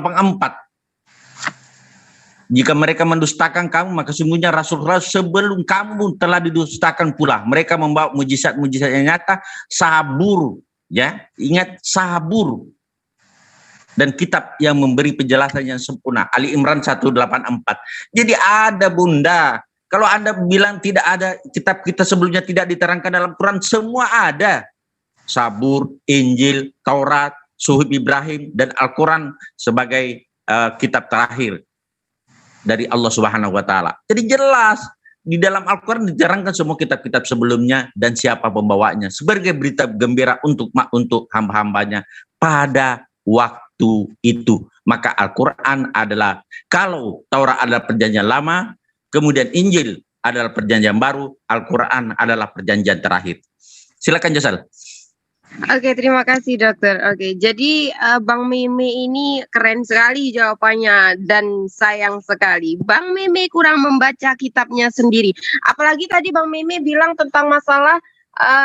jika mereka mendustakan kamu, maka sungguhnya Rasulullah sebelum kamu telah didustakan pula. Mereka membawa mujizat-mujizat yang nyata, sabur, ya, ingat sabur. Dan kitab yang memberi penjelasan yang sempurna, Ali Imran 184. Jadi ada bunda, kalau Anda bilang tidak ada, kitab kita sebelumnya tidak diterangkan dalam Quran, semua ada. Sabur, Injil, Taurat, Suhuf Ibrahim dan Al-Quran sebagai kitab terakhir dari Allah Subhanahu wa taala. Jadi jelas di dalam Al-Quran diterangkan semua kitab-kitab sebelumnya dan siapa pembawanya sebagai berita gembira untuk hamba-hambanya pada waktu itu. Maka Al-Quran adalah, kalau Taurat adalah perjanjian lama, kemudian Injil adalah perjanjian baru, Al-Quran adalah perjanjian terakhir. Silakan Josal. Oke, terima kasih dokter. Oke, jadi Bang Meme ini keren sekali jawabannya dan sayang sekali Bang Meme kurang membaca kitabnya sendiri. Apalagi tadi Bang Meme bilang tentang masalah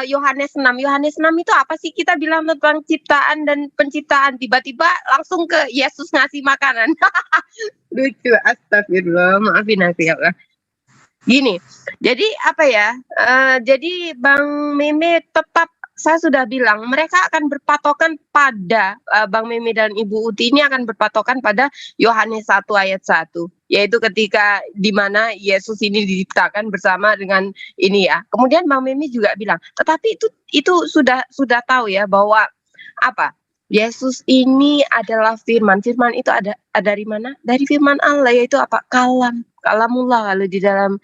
Yohanes 6. Yohanes 6 itu apa sih? Kita bilang tentang ciptaan dan penciptaan, tiba-tiba langsung ke Yesus ngasih makanan. Lucu, astagfirullah, maafin aku ya Allah. Gini, jadi apa ya? Jadi Bang Meme tetap, saya sudah bilang mereka akan berpatokan pada Bang Meme dan Ibu Uti ini akan berpatokan pada Yohanes 1 ayat 1, yaitu ketika di mana Yesus ini diciptakan bersama dengan ini ya. Kemudian Bang Meme juga bilang, tetapi itu sudah tahu ya bahwa apa? Yesus ini adalah firman. Firman itu ada dari mana? Dari firman Allah, yaitu apa? Kalamullah kalau di dalam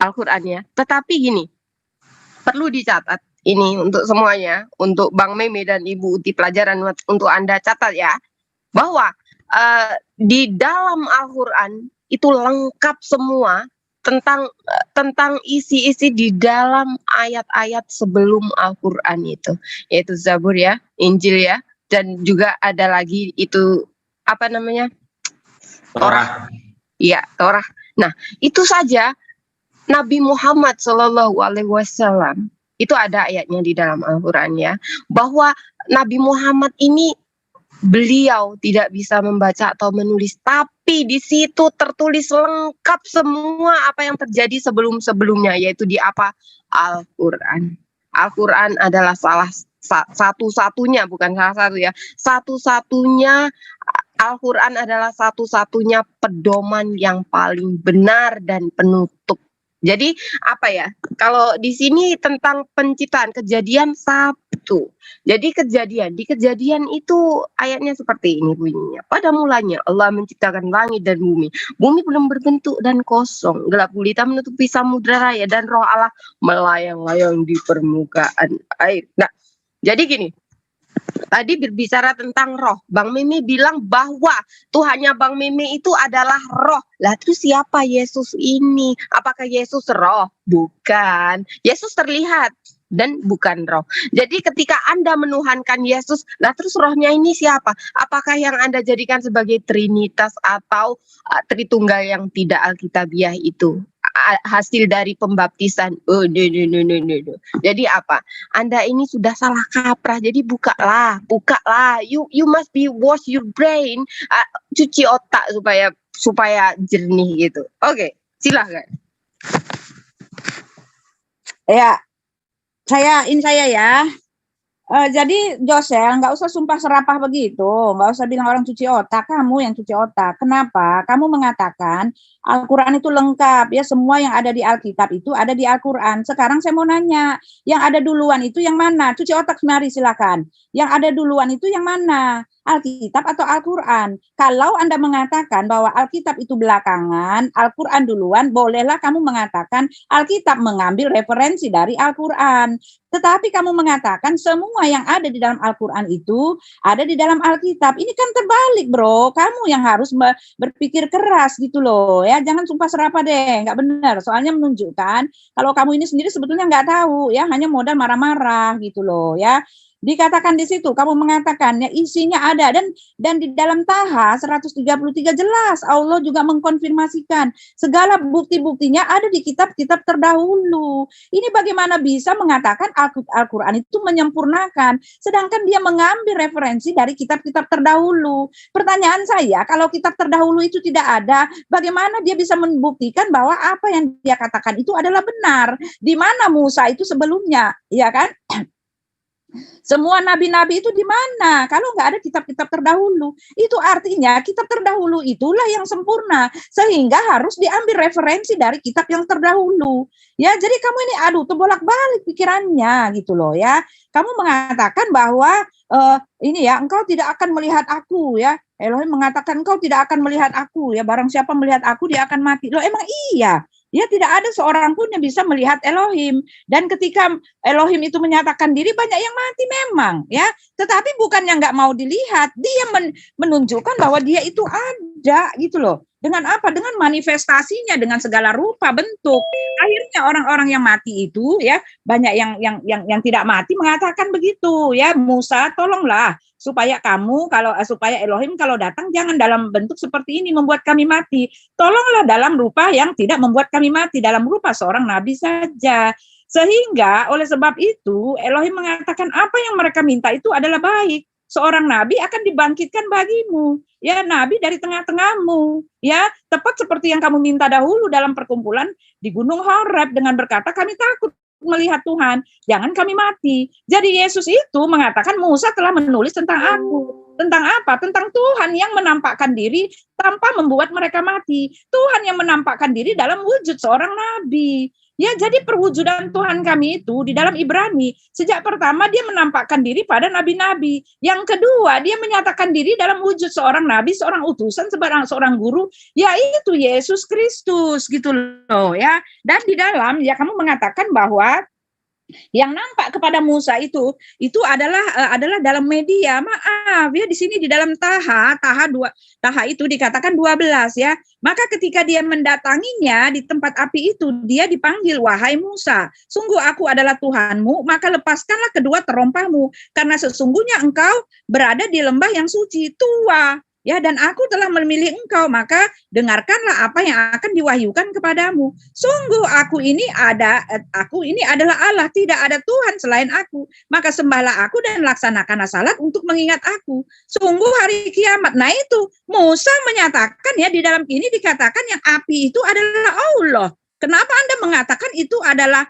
Al-Qur'an ya. Tetapi gini, perlu dicatat ini untuk semuanya, untuk Bang Meme dan Ibu Uti, pelajaran untuk Anda catat ya, bahwa di dalam Al-Qur'an itu lengkap semua tentang isi-isi di dalam ayat-ayat sebelum Al-Qur'an itu, yaitu Zabur ya, Injil ya, dan juga ada lagi itu apa namanya? Torah. Iya, Torah. Nah, itu saja Nabi Muhammad SAW itu ada ayatnya di dalam Al-Qur'an ya, bahwa Nabi Muhammad ini beliau tidak bisa membaca atau menulis, tapi di situ tertulis lengkap semua apa yang terjadi sebelum-sebelumnya, yaitu di apa? Al-Qur'an. Al-Qur'an adalah satu-satunya, bukan salah satu ya, satu-satunya. Al-Qur'an adalah satu-satunya pedoman yang paling benar dan penutup. Jadi apa ya? Kalau di sini tentang penciptaan, Kejadian 1. Jadi di Kejadian itu ayatnya seperti ini bunyinya. Pada mulanya Allah menciptakan langit dan bumi. Bumi belum berbentuk dan kosong. Gelap gulita menutupi samudra raya dan Roh Allah melayang-layang di permukaan air. Nah, jadi gini. Tadi berbicara tentang roh. Bang Meme bilang bahwa Tuhannya Bang Meme itu adalah roh. Lah terus siapa Yesus ini? Apakah Yesus roh? Bukan. Yesus terlihat dan bukan roh. Jadi ketika Anda menuhankan Yesus, lah terus rohnya ini siapa? Apakah yang Anda jadikan sebagai Trinitas atau Tritunggal yang tidak Alkitabiah itu? Hasil dari pembaptisan. Oh, no. Jadi apa? Anda ini sudah salah kaprah. Jadi bukalah. You must be wash your brain, cuci otak supaya jernih gitu. Oke, silahkan. Ya, saya ya. Jadi Josel, nggak usah sumpah serapah begitu, nggak usah bilang orang cuci otak, kamu yang cuci otak. Kenapa? Kamu mengatakan Al-Quran itu lengkap, ya semua yang ada di Alkitab itu ada di Al-Quran. Sekarang saya mau nanya, yang ada duluan itu yang mana? Cuci otak, mari silakan. Yang ada duluan itu yang mana? Alkitab atau Al-Quran? Kalau Anda mengatakan bahwa Alkitab itu belakangan, Al-Quran duluan, bolehlah kamu mengatakan Alkitab mengambil referensi dari Al-Quran. Tetapi kamu mengatakan semua yang ada di dalam Al-Quran itu ada di dalam Alkitab. Ini kan terbalik, bro. Kamu yang harus berpikir keras gitu loh. Ya, jangan sumpah serapah deh. Nggak benar. Soalnya menunjukkan kalau kamu ini sendiri sebetulnya nggak tahu. Ya, hanya modal marah-marah gitu loh. Ya. Dikatakan di situ, kamu mengatakan ya isinya ada dan di dalam Taha 133 jelas Allah juga mengkonfirmasikan segala bukti-buktinya ada di kitab-kitab terdahulu. Ini bagaimana bisa mengatakan Al-Quran itu menyempurnakan, sedangkan dia mengambil referensi dari kitab-kitab terdahulu. Pertanyaan saya, kalau kitab terdahulu itu tidak ada, bagaimana dia bisa membuktikan bahwa apa yang dia katakan itu adalah benar? Di mana Musa itu sebelumnya, ya kan? Semua nabi-nabi itu di mana? Kalau nggak ada kitab-kitab terdahulu, itu artinya kitab terdahulu itulah yang sempurna, sehingga harus diambil referensi dari kitab yang terdahulu. Ya, jadi kamu ini terbolak-balik pikirannya gitu loh ya. Kamu mengatakan bahwa ini ya, engkau tidak akan melihat aku ya. Elohim mengatakan engkau tidak akan melihat aku ya. Barang siapa melihat aku dia akan mati. Loh, emang iya. Ya, tidak ada seorang pun yang bisa melihat Elohim. Dan ketika Elohim itu menyatakan diri, banyak yang mati memang, ya. Tetapi bukan yang nggak mau dilihat, dia menunjukkan bahwa dia itu ada, gitu loh. Dengan apa? Dengan manifestasinya, dengan segala rupa, bentuk. Akhirnya orang-orang yang mati itu, ya, banyak yang tidak mati mengatakan begitu, ya. Musa, tolonglah supaya Elohim kalau datang jangan dalam bentuk seperti ini membuat kami mati. Tolonglah dalam rupa yang tidak membuat kami mati, dalam rupa seorang nabi saja. Sehingga oleh sebab itu Elohim mengatakan apa yang mereka minta itu adalah baik. Seorang nabi akan dibangkitkan bagimu, ya, nabi dari tengah-tengahmu, ya, tepat seperti yang kamu minta dahulu dalam perkumpulan di Gunung Horeb dengan berkata, kami takut melihat Tuhan, jangan kami mati. Jadi Yesus itu mengatakan Musa telah menulis tentang aku. Tentang apa? Tentang Tuhan yang menampakkan diri tanpa membuat mereka mati. Tuhan yang menampakkan diri dalam wujud seorang nabi. Ya, jadi perwujudan Tuhan kami itu di dalam Ibrani, sejak pertama dia menampakkan diri pada nabi-nabi. Yang kedua, dia menyatakan diri dalam wujud seorang nabi, seorang utusan, seorang guru, yaitu Yesus Kristus, gitu loh ya. Dan di dalam, ya kamu mengatakan bahwa yang nampak kepada Musa itu adalah dalam media. Maaf ya, di sini di dalam taha itu dikatakan 12 ya. Maka ketika dia mendatanginya di tempat api itu, dia dipanggil, wahai Musa, sungguh aku adalah Tuhanmu, maka lepaskanlah kedua terompahmu, karena sesungguhnya engkau berada di lembah yang suci, tua. Ya, dan aku telah memilih engkau, maka dengarkanlah apa yang akan diwahyukan kepadamu. Sungguh aku ini adalah Allah, tidak ada Tuhan selain aku. Maka sembahlah aku dan laksanakanlah salat untuk mengingat aku. Sungguh hari kiamat. Nah itu Musa menyatakan ya, di dalam ini dikatakan yang api itu adalah Allah. Kenapa Anda mengatakan itu adalah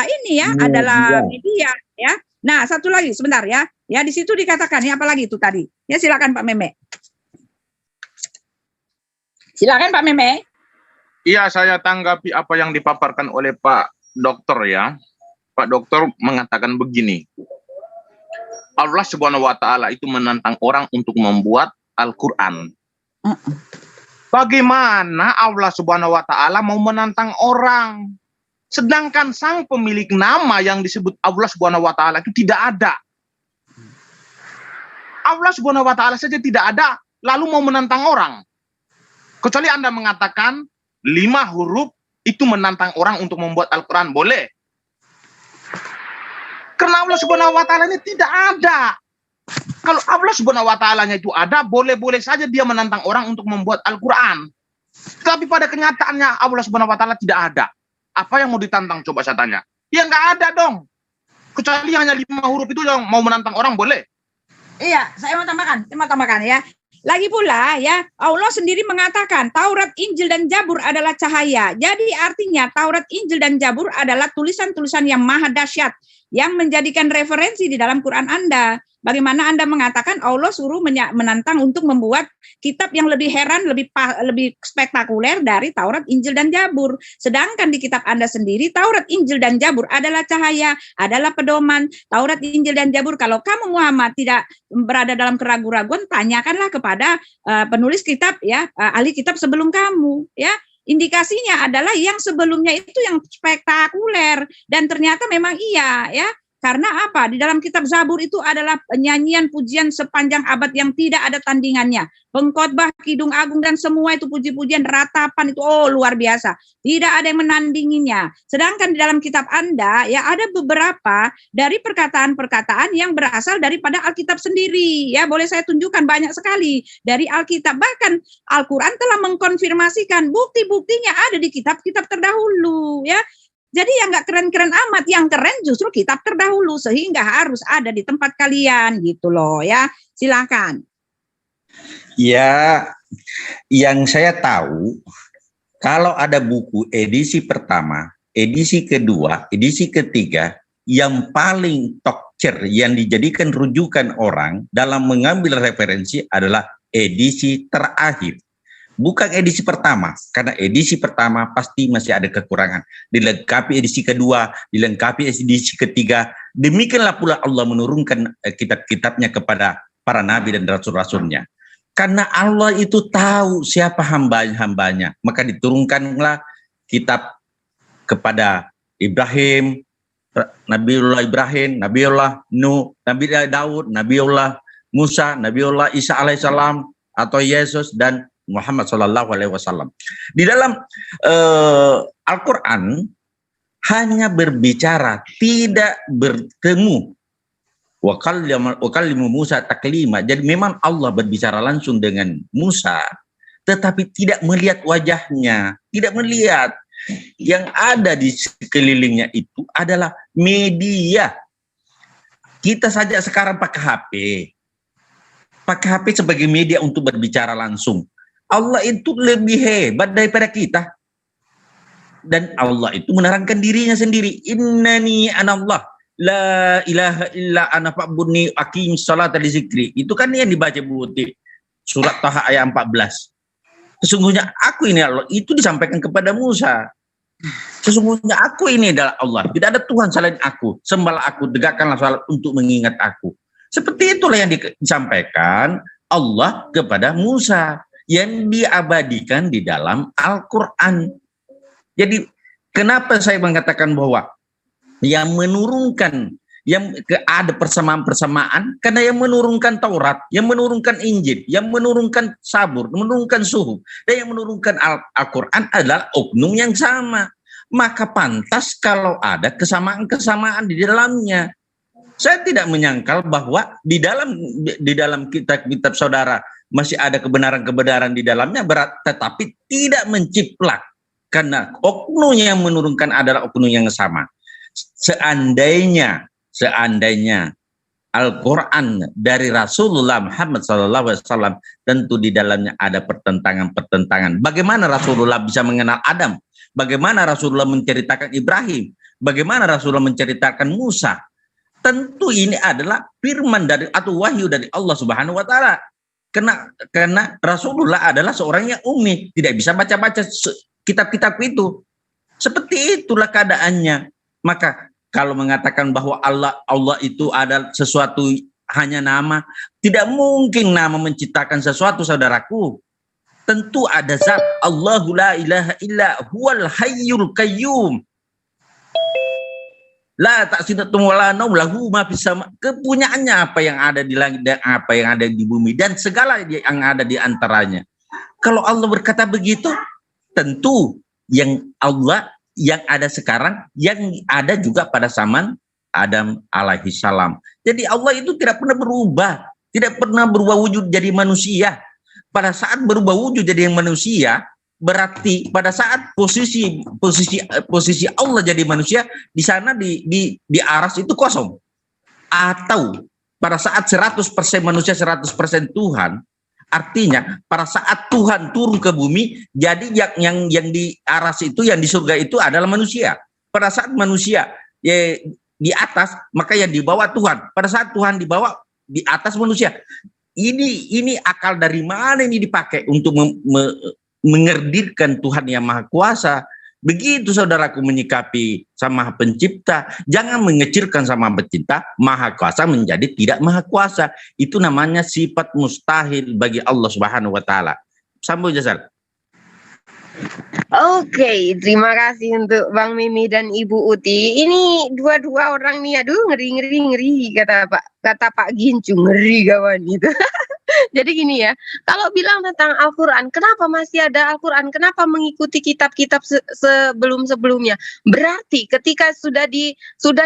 ini ya, adalah media ya. Nah, satu lagi sebentar ya. Ya, di situ dikatakan ya, apalagi itu tadi. Ya, silakan Pak Meme. Silakan Pak Meme. Iya, saya tanggapi apa yang dipaparkan oleh Pak Dokter ya. Pak Dokter mengatakan begini. Allah Subhanahu wa taala itu menantang orang untuk membuat Al-Qur'an. Bagaimana Allah Subhanahu wa taala mau menantang orang? Sedangkan sang pemilik nama yang disebut Allah Subhanahu wa taala itu tidak ada. Allah Subhanahu wa taala saja tidak ada, lalu mau menantang orang. Kecuali Anda mengatakan 5 huruf itu menantang orang untuk membuat Al-Quran, boleh. Karena Allah Subhanahu wa ta'ala-nya tidak ada. Kalau Allah Subhanahu wa ta'ala-nya itu ada, boleh-boleh saja dia menantang orang untuk membuat Al-Quran. Tapi pada kenyataannya Allah Subhanahu wa ta'ala tidak ada. Apa yang mau ditantang, coba saya tanya? Ya nggak ada dong. Kecuali hanya 5 huruf itu yang mau menantang orang, boleh. Iya, saya mau tambahkan ya. Lagi pula ya, Allah sendiri mengatakan Taurat, Injil, dan Zabur adalah cahaya. Jadi artinya Taurat, Injil, dan Zabur adalah tulisan-tulisan yang maha dahsyat yang menjadikan referensi di dalam Quran Anda. Bagaimana Anda mengatakan Allah suruh menantang untuk membuat kitab yang lebih heran, lebih spektakuler dari Taurat, Injil, dan Zabur. Sedangkan di kitab Anda sendiri, Taurat, Injil, dan Zabur adalah cahaya, adalah pedoman. Taurat, Injil, dan Zabur, kalau kamu Muhammad tidak berada dalam keraguan-raguan, tanyakanlah kepada penulis kitab ya, ahli kitab sebelum kamu ya. Indikasinya adalah yang sebelumnya itu yang spektakuler, dan ternyata memang iya ya. Karena apa? Di dalam kitab Zabur itu adalah nyanyian pujian sepanjang abad yang tidak ada tandingannya. Pengkhotbah, Kidung Agung, dan semua itu puji-pujian, ratapan itu luar biasa. Tidak ada yang menandinginya. Sedangkan di dalam kitab Anda ya ada beberapa dari perkataan-perkataan yang berasal daripada Alkitab sendiri. Ya, boleh saya tunjukkan banyak sekali dari Alkitab. Bahkan Al-Quran telah mengkonfirmasikan bukti-buktinya ada di kitab-kitab terdahulu ya. Jadi yang nggak keren-keren amat, yang keren justru kitab terdahulu, sehingga harus ada di tempat kalian gitu loh ya. Silakan. Ya, yang saya tahu kalau ada buku edisi pertama, edisi kedua, edisi ketiga, yang paling tokcer yang dijadikan rujukan orang dalam mengambil referensi adalah edisi terakhir. Bukan edisi pertama, karena edisi pertama pasti masih ada kekurangan. Dilengkapi edisi kedua, dilengkapi edisi ketiga. Demikianlah pula Allah menurunkan kitab-kitabnya kepada para nabi dan rasul-rasulnya. Karena Allah itu tahu siapa hamba-hambanya. Maka diturunkanlah kitab kepada Ibrahim, Nabiullah Ibrahim, Nabiullah Nuh, Nabiullah Daud, Nabiullah Musa, Nabiullah Isa alaihissalam, atau Yesus, dan Muhammad Shallallahu Alaihi Wasallam. Di dalam Al-Quran hanya berbicara, tidak bertemu. Wa kallimu Musa taklima. Jadi memang Allah berbicara langsung dengan Musa, tetapi tidak melihat wajahnya, tidak melihat. Yang ada di sekelilingnya itu adalah media. Kita saja sekarang pakai HP. Pakai HP sebagai media untuk berbicara langsung. Allah itu lebih hebat daripada kita. Dan Allah itu menerangkan dirinya sendiri. Innani anallah. La ilaha illa ana fa'budni aqim salata li zikri. Itu kan yang dibaca Bu Uti. Surat Taha ayat 14. Sesungguhnya aku ini Allah. Itu disampaikan kepada Musa. Sesungguhnya aku ini adalah Allah. Tidak ada Tuhan selain aku. Sembahlah aku, tegakkanlah salat untuk mengingat aku. Seperti itulah yang disampaikan Allah kepada Musa. Yang diabadikan di dalam Al-Quran. Jadi kenapa saya mengatakan bahwa yang menurunkan, yang ada persamaan-persamaan, karena yang menurunkan Taurat, yang menurunkan Injil, yang menurunkan Sabur, menurunkan Suhuf, dan yang menurunkan Al-Quran adalah oknum yang sama. Maka pantas kalau ada kesamaan-kesamaan di dalamnya. Saya tidak menyangkal bahwa di dalam kitab-kitab saudara masih ada kebenaran-kebenaran di dalamnya, tetapi tidak menciplak. Karena oknum yang menurunkan adalah oknum yang sama. Seandainya Al-Quran dari Rasulullah Muhammad SAW, tentu di dalamnya ada pertentangan-pertentangan. Bagaimana Rasulullah bisa mengenal Adam? Bagaimana Rasulullah menceritakan Ibrahim? Bagaimana Rasulullah menceritakan Musa? Tentu ini adalah firman dari atau wahyu dari Allah Subhanahu wa taala. Karena Rasulullah adalah seorang yang ummi, tidak bisa baca-baca kitab-kitab itu. Seperti itulah keadaannya. Maka kalau mengatakan bahwa Allah itu adalah sesuatu hanya nama, tidak mungkin nama menciptakan sesuatu, saudaraku. Tentu ada zat. Allahu la ilaha illa huwal hayyul qayyum. La ta'sinatun wala naum lahu ma fis sama. Kepunyaannya apa yang ada di langit dan apa yang ada di bumi dan segala yang ada di antaranya. Kalau Allah berkata begitu, tentu yang Allah yang ada sekarang, yang ada juga pada zaman Adam alaihi salam. Jadi Allah itu tidak pernah berubah, tidak pernah berubah wujud jadi manusia. Pada saat berubah wujud jadi manusia, berarti pada saat posisi Allah jadi manusia, di sana di aras itu kosong. Atau pada saat 100% manusia, 100% Tuhan, artinya pada saat Tuhan turun ke bumi, jadi yang di aras itu, yang di surga itu adalah manusia. Pada saat manusia di atas, maka yang dibawa Tuhan. Pada saat Tuhan dibawa di atas manusia. Ini akal dari mana ini dipakai untuk mengerdirkan Tuhan yang Maha Kuasa? Begitu saudaraku menyikapi sama Pencipta. Jangan mengecilkan sama Pencipta. Maha Kuasa menjadi tidak Maha Kuasa. Itu namanya sifat mustahil bagi Allah Subhanahu wa taala. Sambung Jasal. Oke, terima kasih untuk Bang Mimi dan Ibu Uti. Ini dua orang nih, aduh ngeri kata Pak Gincu, ngeri kawan itu. Jadi gini ya, kalau bilang tentang Al-Quran, kenapa masih ada Al-Quran? Kenapa mengikuti kitab-kitab sebelum-sebelumnya? Berarti ketika sudah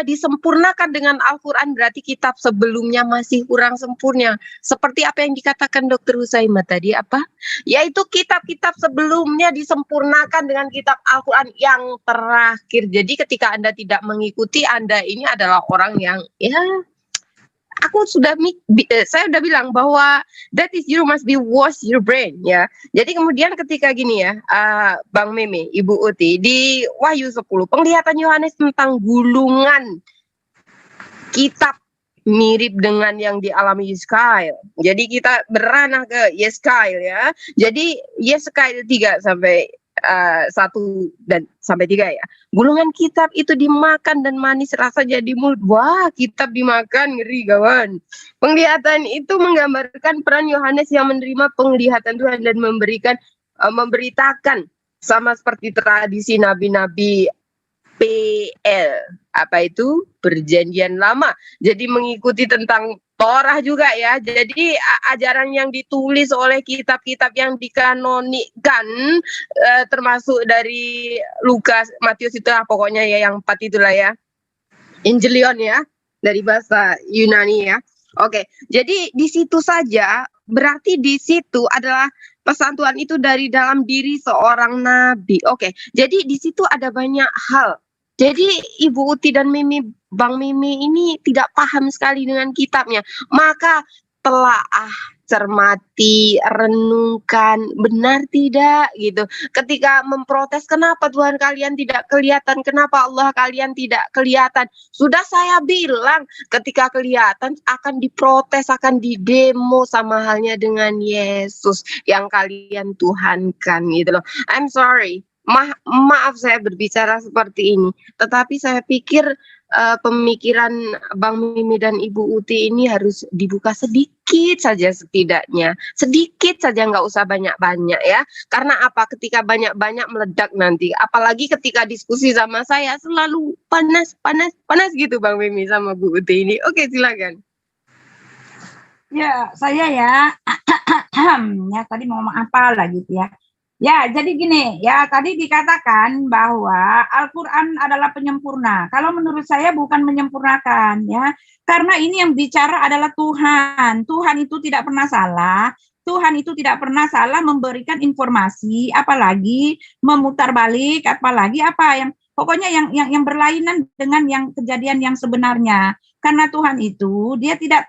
disempurnakan dengan Al-Quran, berarti kitab sebelumnya masih kurang sempurna. Seperti apa yang dikatakan Dr. Husaimah tadi, apa? Yaitu kitab-kitab sebelumnya disempurnakan dengan kitab Al-Quran yang terakhir. Jadi ketika Anda tidak mengikuti, Anda ini adalah orang yang saya udah bilang bahwa that is you must be wash your brain ya. Jadi kemudian ketika gini ya, Bang Meme, Ibu Uti, di Wahyu 10 penglihatan Yohanes tentang gulungan kitab mirip dengan yang dialami Yeskiel. Jadi kita beranah ke Yeskiel ya. Jadi Yeskiel 3 sampai 1 dan sampai 3 ya. Gulungan kitab itu dimakan dan manis rasa jadi mulut. Wah, kitab dimakan, ngeri kawan. Penglihatan itu menggambarkan peran Yohanes yang menerima penglihatan Tuhan dan memberitakan sama seperti tradisi nabi-nabi PL. Apa itu? Perjanjian lama. Jadi mengikuti tentang Torah juga ya. Jadi ajaran yang ditulis oleh kitab-kitab yang dikanonikan, termasuk dari Lukas, Matius itu pokoknya ya yang 4 itulah ya. Evangelion ya, dari bahasa Yunani ya. Oke, jadi di situ saja berarti di situ adalah pesan Tuhan itu dari dalam diri seorang nabi. Oke, jadi di situ ada banyak hal. Jadi Ibu Uti dan Bang Mimi ini tidak paham sekali dengan kitabnya. Maka telaah, cermati, renungkan, benar tidak gitu. Ketika memprotes, kenapa Tuhan kalian tidak kelihatan, kenapa Allah kalian tidak kelihatan, sudah saya bilang ketika kelihatan akan diprotes, akan didemo, sama halnya dengan Yesus yang kalian tuhankan gitu loh. I'm sorry, maaf saya berbicara seperti ini, tetapi saya pikir pemikiran Bang Mimi dan Ibu Uti ini harus dibuka sedikit saja, setidaknya sedikit saja, nggak usah banyak-banyak ya. Karena apa? Ketika banyak-banyak meledak nanti, apalagi ketika diskusi sama saya selalu panas gitu Bang Mimi sama Bu Uti ini. Oke, silakan. Ya, saya ya, ya tadi mau ngomong apa lagi ya. Ya, jadi gini, ya tadi dikatakan bahwa Al-Quran adalah penyempurna. Kalau menurut saya bukan menyempurnakan, ya, karena ini yang bicara adalah Tuhan. Tuhan itu tidak pernah salah. Tuhan itu tidak pernah salah memberikan informasi, apalagi memutar balik, apalagi apa yang pokoknya yang berlainan dengan yang kejadian yang sebenarnya. Karena Tuhan itu dia tidak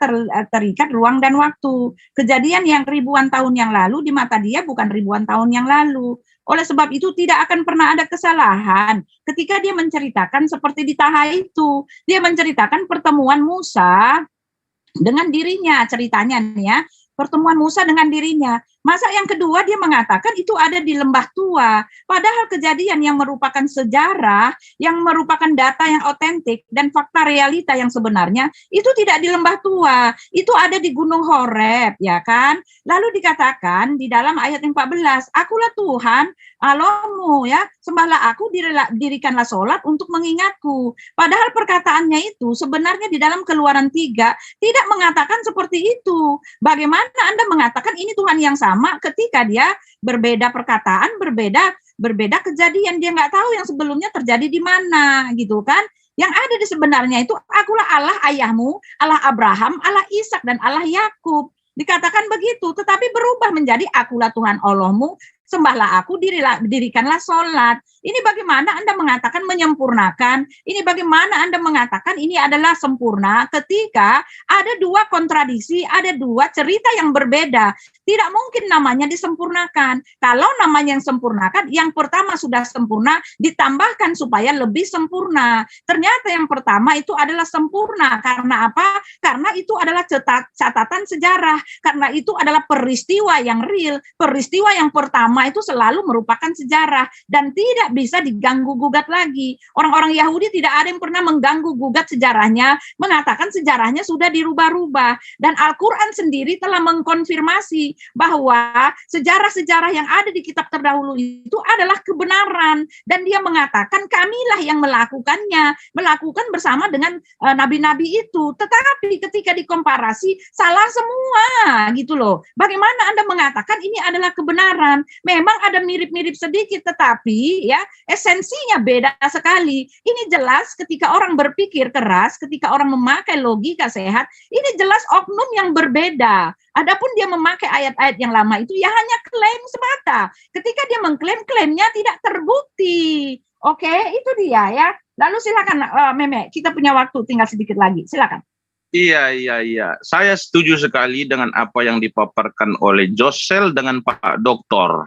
terikat ruang dan waktu. Kejadian yang ribuan tahun yang lalu di mata dia bukan ribuan tahun yang lalu. Oleh sebab itu tidak akan pernah ada kesalahan ketika dia menceritakan seperti di Taha itu. Dia menceritakan pertemuan Musa dengan dirinya, ceritanya nih ya. Pertemuan Musa dengan dirinya. Masa yang kedua dia mengatakan itu ada di lembah tua. Padahal kejadian yang merupakan sejarah, yang merupakan data yang otentik dan fakta realita yang sebenarnya, itu tidak di lembah tua. Itu ada di Gunung Horeb, ya kan? Lalu dikatakan di dalam ayat 14, akulah Tuhan Allahmu, ya, sembahlah aku, dirikanlah sholat untuk mengingatku. Padahal perkataannya itu sebenarnya di dalam Keluaran 3 tidak mengatakan seperti itu. Bagaimana Anda mengatakan ini Tuhan yang sama ketika dia berbeda perkataan, berbeda kejadian, dia nggak tahu yang sebelumnya terjadi di mana, gitu kan? Yang ada di sebenarnya itu akulah Allah ayahmu, Allah Abraham, Allah Ishak dan Allah Yakub. Dikatakan begitu, tetapi berubah menjadi akulah Tuhan Allahmu, sembahlah aku, dirikanlah sholat. Ini bagaimana Anda mengatakan menyempurnakan? Ini bagaimana Anda mengatakan ini adalah sempurna ketika ada dua kontradiksi, ada dua cerita yang berbeda. Tidak mungkin namanya disempurnakan. Kalau namanya yang sempurnakan, yang pertama sudah sempurna, ditambahkan supaya lebih sempurna. Ternyata yang pertama itu adalah sempurna. Karena apa? Karena itu adalah catatan sejarah. Karena itu adalah peristiwa yang real. Peristiwa yang pertama itu selalu merupakan sejarah dan tidak bisa diganggu-gugat lagi. Orang-orang Yahudi tidak ada yang pernah mengganggu-gugat sejarahnya, mengatakan sejarahnya sudah dirubah-rubah. Dan Al-Quran sendiri telah mengkonfirmasi bahwa sejarah-sejarah yang ada di kitab terdahulu itu adalah kebenaran. Dan dia mengatakan kamilah yang melakukan bersama dengan nabi-nabi itu. Tetapi ketika dikomparasi, salah semua gitu loh. Bagaimana Anda mengatakan ini adalah kebenaran? Memang ada mirip-mirip sedikit, tetapi ya esensinya beda sekali. Ini jelas ketika orang berpikir keras, ketika orang memakai logika sehat, ini jelas oknum yang berbeda. Adapun dia memakai ayat-ayat yang lama itu ya hanya klaim semata. Ketika dia mengklaim, klaimnya tidak terbukti. Oke, itu dia ya. Lalu silakan Meme, kita punya waktu tinggal sedikit lagi. Silakan. Iya. Saya setuju sekali dengan apa yang dipaparkan oleh Josel dengan Pak Doktor.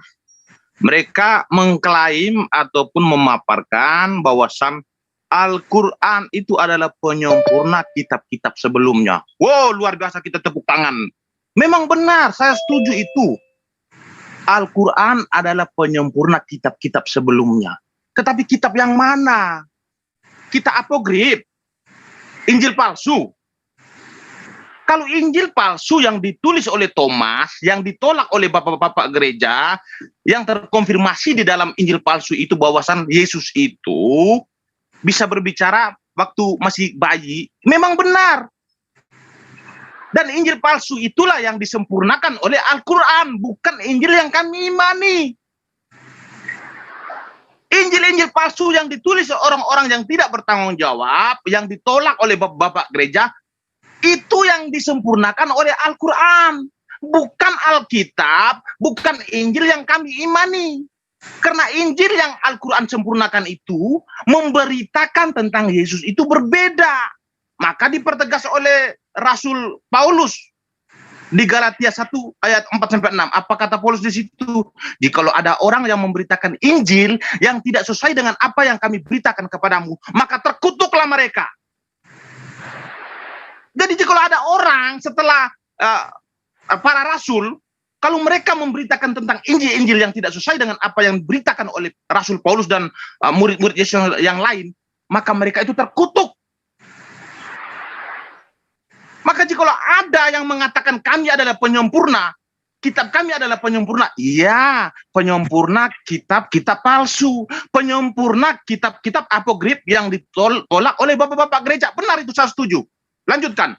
Mereka mengklaim ataupun memaparkan bahwasan Al-Quran itu adalah penyempurna kitab-kitab sebelumnya. Wow, luar biasa, kita tepuk tangan. Memang benar, saya setuju itu. Al-Quran adalah penyempurna kitab-kitab sebelumnya. Tetapi kitab yang mana? Kitab apogrif, Injil palsu. Kalau Injil palsu yang ditulis oleh Thomas, yang ditolak oleh bapak-bapak gereja, yang terkonfirmasi di dalam Injil palsu itu bahwasan Yesus itu bisa berbicara waktu masih bayi, memang benar. Dan Injil palsu itulah yang disempurnakan oleh Al-Quran, bukan Injil yang kami imani. Injil-Injil palsu yang ditulis orang-orang yang tidak bertanggung jawab, yang ditolak oleh bapak-bapak gereja, itu yang disempurnakan oleh Al-Quran. bukan Alkitab, bukan Injil yang kami imani. Karena Injil yang Al-Quran sempurnakan itu memberitakan tentang Yesus itu berbeda. Maka dipertegas oleh Rasul Paulus di Galatia 1 ayat 4-6. Apa kata Paulus di situ? Jikalau ada orang yang memberitakan Injil yang tidak sesuai dengan apa yang kami beritakan kepadamu, maka terkutuklah mereka. Jadi jikalau ada orang setelah para rasul, kalau mereka memberitakan tentang Injil-Injil yang tidak sesuai dengan apa yang diberitakan oleh Rasul Paulus dan murid-murid Yesus yang lain, maka mereka itu terkutuk. Maka jikalau ada yang mengatakan kami adalah penyempurna, kitab kami adalah penyempurna, iya, penyempurna kitab-kitab palsu, penyempurna kitab-kitab apogrif yang ditolak oleh bapak-bapak gereja. Benar itu, saya setuju. Lanjutkan.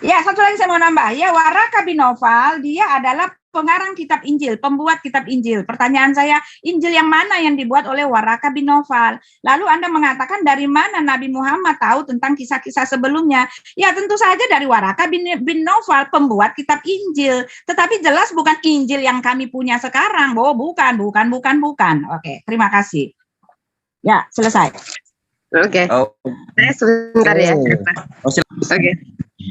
Ya, satu lagi saya mau nambah. Ya, Waraka bin Nawfal, dia adalah pengarang kitab Injil, pembuat kitab Injil. Pertanyaan saya, Injil yang mana yang dibuat oleh Waraka bin Nawfal? Lalu Anda mengatakan dari mana Nabi Muhammad tahu tentang kisah-kisah sebelumnya? Ya, tentu saja dari Waraka bin Nawfal, pembuat kitab Injil. Tetapi jelas bukan Injil yang kami punya sekarang. Oh, bukan. Oke, terima kasih. Ya, selesai. Oke. Saya sebentar ya. Oke.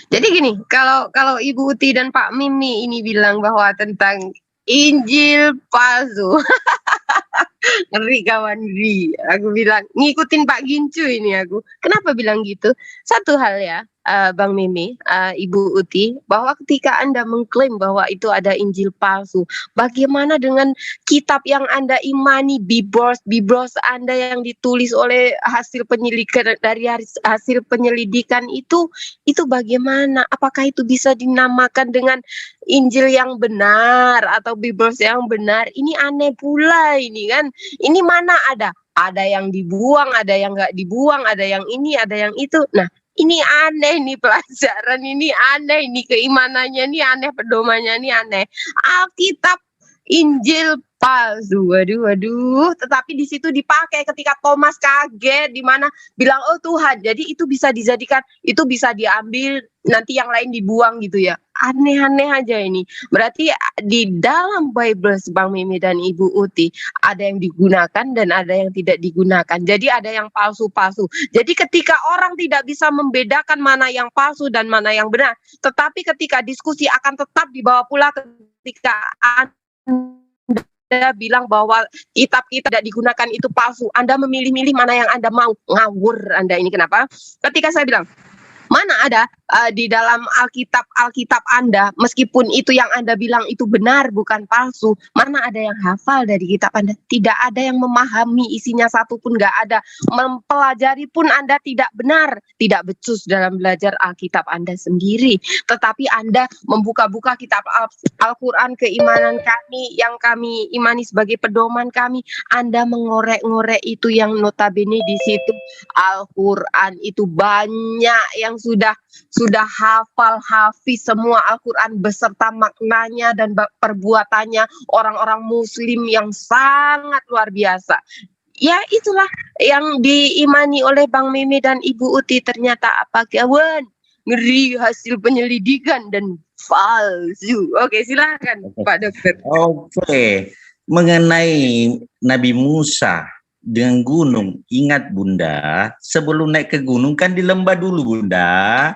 Jadi gini, kalau Ibu Uti dan Pak Mimi ini bilang bahwa tentang Injil palsu. Ngeri kawan, ngeri. Aku bilang ngikutin Pak Gincu ini aku. Kenapa bilang gitu? Satu hal ya, Bang Mimi, Ibu Uti, bahwa ketika Anda mengklaim bahwa itu ada Injil palsu, bagaimana dengan kitab yang Anda imani, Biblos Anda yang ditulis oleh hasil penyelidikan dari hasil penyelidikan itu bagaimana? Apakah itu bisa dinamakan dengan Injil yang benar atau Biblos yang benar? Ini aneh pula ini kan. Ini mana ada yang dibuang, ada yang nggak dibuang, ada yang ini, ada yang itu. Nah, ini aneh nih pelajaran, ini aneh, ini keimanannya ini aneh, pedomannya ini aneh. Alkitab Injil palsu, waduh. Tetapi di situ dipakai ketika Thomas kaget, di mana bilang oh Tuhan. Jadi itu bisa dijadikan, itu bisa diambil, nanti yang lain dibuang gitu ya. Aneh-aneh aja ini. Berarti di dalam Bible Bang Mimi dan Ibu Uti ada yang digunakan dan ada yang tidak digunakan. Jadi ada yang palsu-palsu. Jadi ketika orang tidak bisa membedakan mana yang palsu dan mana yang benar, tetapi ketika diskusi akan tetap dibawa pula ketika Anda bilang bahwa kitab kita tidak digunakan itu palsu. Anda memilih-milih mana yang Anda mau. Ngawur Anda ini. Kenapa? Ketika saya bilang mana ada di dalam Alkitab Anda, meskipun itu yang Anda bilang itu benar bukan palsu, mana ada yang hafal dari kitab Anda? Tidak ada yang memahami isinya satu pun, nggak ada. Mempelajari pun Anda tidak benar, tidak becus dalam belajar Alkitab Anda sendiri. Tetapi Anda membuka-buka kitab Al-Quran, keimanan kami yang kami imani sebagai pedoman kami, Anda mengorek-ngorek itu yang notabene di situ Al-Quran itu banyak yang sudah hafal hafiz semua Al-Quran beserta maknanya dan perbuatannya orang-orang muslim yang sangat luar biasa. Ya itulah yang diimani oleh Bang Mimi dan Ibu Uti. Ternyata apa kawan? Ngeri hasil penyelidikan dan palsu. Oke, silakan Pak Dokter. Oke. Mengenai Nabi Musa dengan gunung, ingat Bunda, sebelum naik ke gunung kan di lembah dulu Bunda.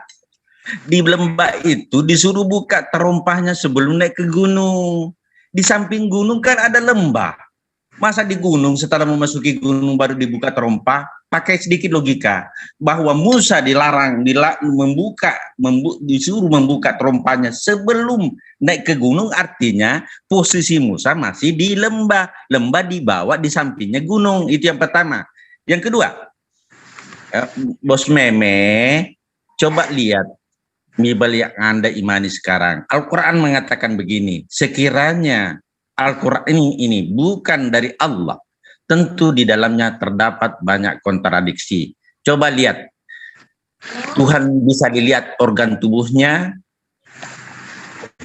Di lembah itu disuruh buka terompahnya sebelum naik ke gunung. Di samping gunung kan ada lembah. Masa di gunung setelah memasuki gunung baru dibuka terompah? Pakai sedikit logika bahwa Musa dilarang disuruh membuka terompahnya sebelum naik ke gunung, artinya posisi Musa masih di lembah. Lembah dibawa di sampingnya gunung. Itu yang pertama. Yang kedua, Bos Meme, coba lihat Bible yang Anda imani sekarang. Al-Quran mengatakan begini, sekiranya Al-Quran ini bukan dari Allah, tentu di dalamnya terdapat banyak kontradiksi. Coba lihat, Tuhan bisa dilihat organ tubuhnya,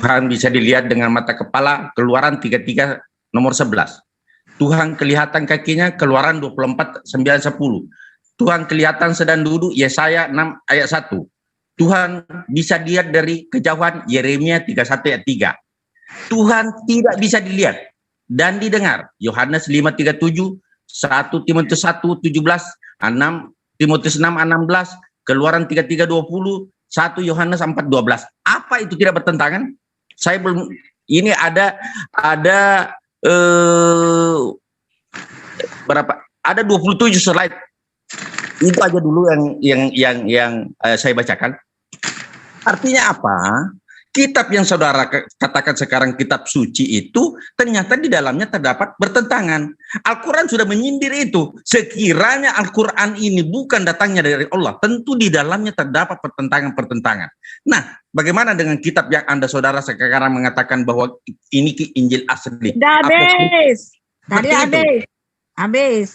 Tuhan bisa dilihat dengan mata kepala, Keluaran 33 nomor 11. Tuhan kelihatan kakinya, Keluaran 24, 9, 10. Tuhan kelihatan sedang duduk, Yesaya 6 ayat 1. Tuhan bisa dilihat dari kejauhan, Yeremia 31 ayat 3. Tuhan tidak bisa dilihat dan didengar, Yohanes 5:37, 1 Timotius 1:17, 6 Timotius 6:16, Keluaran 33:20, 1 Yohanes 4:12. Apa itu tidak bertentangan? Saya belum, ini ada berapa? Ada 27 slide. Itu aja dulu yang saya bacakan. Artinya apa? Kitab yang saudara katakan sekarang kitab suci itu ternyata di dalamnya terdapat bertentangan. Al-Quran sudah menyindir itu. Sekiranya Al-Quran ini bukan datangnya dari Allah, tentu di dalamnya terdapat pertentangan-pertentangan. Nah, bagaimana dengan kitab yang Anda saudara sekarang mengatakan bahwa ini Injil asli? Sudah habis. Tadi habis. Habis.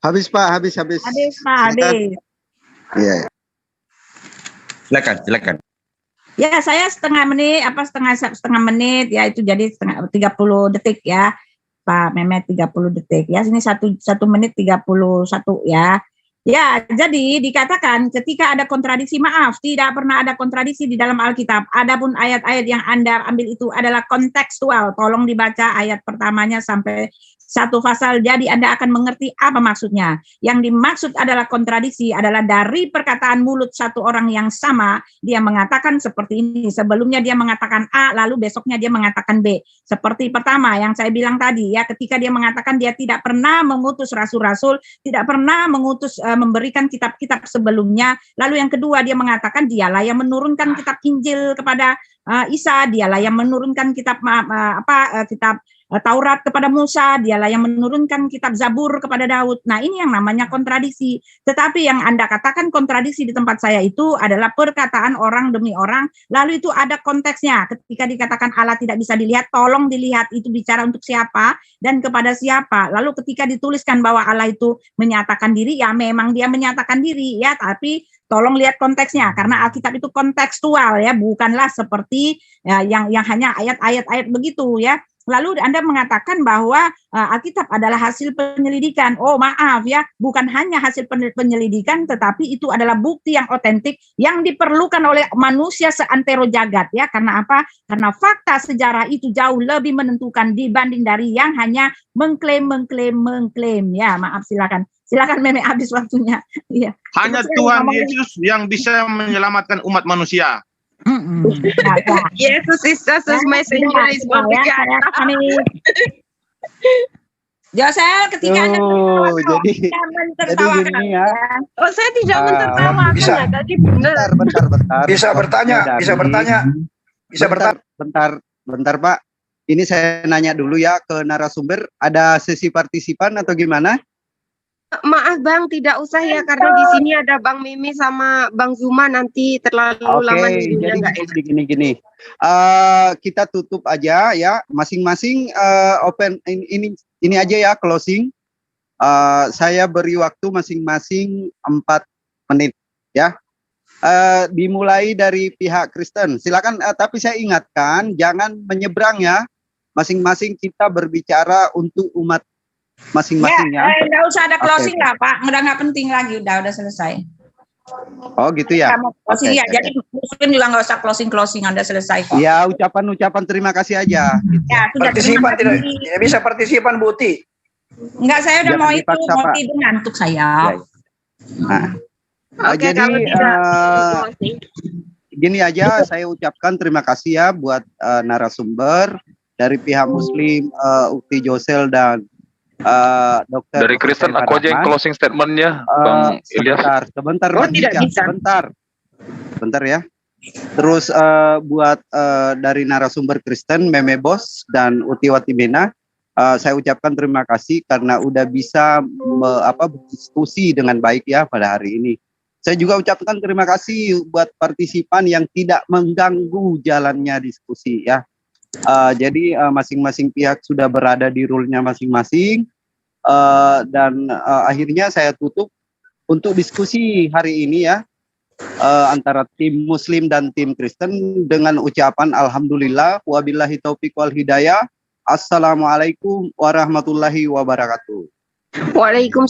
Habis Pak, habis. Habis Pak, habis. Iya. Silakan. Ya, saya setengah menit ya, itu jadi 30 detik ya. Pak Mehmet 30 detik ya. Sini 1 menit 31 ya. Ya, jadi dikatakan ketika ada kontradiksi, maaf, tidak pernah ada kontradiksi di dalam Alkitab. Adapun ayat-ayat yang Anda ambil itu adalah kontekstual. Tolong dibaca ayat pertamanya sampai 1 pasal, jadi Anda akan mengerti apa maksudnya. Yang dimaksud adalah kontradiksi adalah dari perkataan mulut satu orang yang sama, dia mengatakan seperti ini. Sebelumnya dia mengatakan A, lalu besoknya dia mengatakan B. Seperti pertama yang saya bilang tadi ya, ketika dia mengatakan dia tidak pernah mengutus rasul-rasul, tidak pernah mengutus memberikan kitab-kitab sebelumnya. Lalu yang kedua dia mengatakan dialah yang menurunkan kitab Injil kepada Isa, dialah yang menurunkan kitab kitab Taurat kepada Musa, dialah yang menurunkan kitab Zabur kepada Daud. Nah, ini yang namanya kontradiksi. Tetapi yang Anda katakan kontradiksi di tempat saya itu adalah perkataan orang demi orang, lalu itu ada konteksnya. Ketika dikatakan Allah tidak bisa dilihat, tolong dilihat itu bicara untuk siapa dan kepada siapa. Lalu ketika dituliskan bahwa Allah itu menyatakan diri, ya memang dia menyatakan diri ya, tapi tolong lihat konteksnya, karena Alkitab itu kontekstual ya, bukanlah seperti ya, yang hanya ayat-ayat begitu ya. Lalu Anda mengatakan bahwa Alkitab adalah hasil penyelidikan. Oh maaf ya, bukan hanya hasil penyelidikan, tetapi itu adalah bukti yang otentik yang diperlukan oleh manusia seantero jagat ya. Karena apa? Karena fakta sejarah itu jauh lebih menentukan dibanding dari yang hanya mengklaim ya. Maaf, silakan Meme, habis waktunya. Iya. Hanya Tuhan Yesus yang bisa menyelamatkan umat manusia. Yesus is just messenger is Saya ketika Anda jadi gini ya. Oh, saya tidak mentertawakan bisa. ya, tadi benar. Bentar. Bisa bertanya. Bentar Pak. Ini saya nanya dulu ya ke narasumber, ada sesi partisipan atau gimana? Maaf Bang, tidak usah ya, karena di sini ada Bang Mimi sama Bang Zuma, nanti terlalu lama Jadi gini. Kita tutup aja ya, masing-masing open ini aja ya, closing. Saya beri waktu masing-masing 4 menit ya. Dimulai dari pihak Kristen. Silakan, tapi saya ingatkan jangan menyeberang ya. Masing-masing kita berbicara untuk umat masing-masing ya. Nggak usah ada closing lah Pak, udah nggak penting lagi, udah selesai. Oh gitu ya. Closing ya, jadi mungkin juga nggak usah closing, udah selesai kok. Ya, ucapan terima kasih aja. Gitu. Ya, Partisipan tidak bisa partisipan Buti. Enggak, saya udah Jangan mau dipaksa, mau Pak. tidur ngantuk saya. Nah, Oke, jadi kalau tidak, gini aja, saya ucapkan terima kasih ya buat narasumber dari pihak Muslim, Ukti Josel dan Dokter Dari Kristen aku aja yang closing statementnya, Bang Ilyas. Sebentar, Oh, Mas tidak Ica, bisa. sebentar ya. Terus buat dari narasumber Kristen, Meme Bos dan Uti Watimena, saya ucapkan terima kasih karena udah bisa berdiskusi dengan baik ya pada hari ini. Saya juga ucapkan terima kasih buat partisipan yang tidak mengganggu jalannya diskusi ya. Jadi masing-masing pihak sudah berada di rule-nya masing-masing, dan akhirnya saya tutup untuk diskusi hari ini ya, antara tim Muslim dan tim Kristen dengan ucapan Alhamdulillah wabillahi taufiq wal hidayah. Assalamualaikum warahmatullahi wabarakatuh. Waalaikumsalam.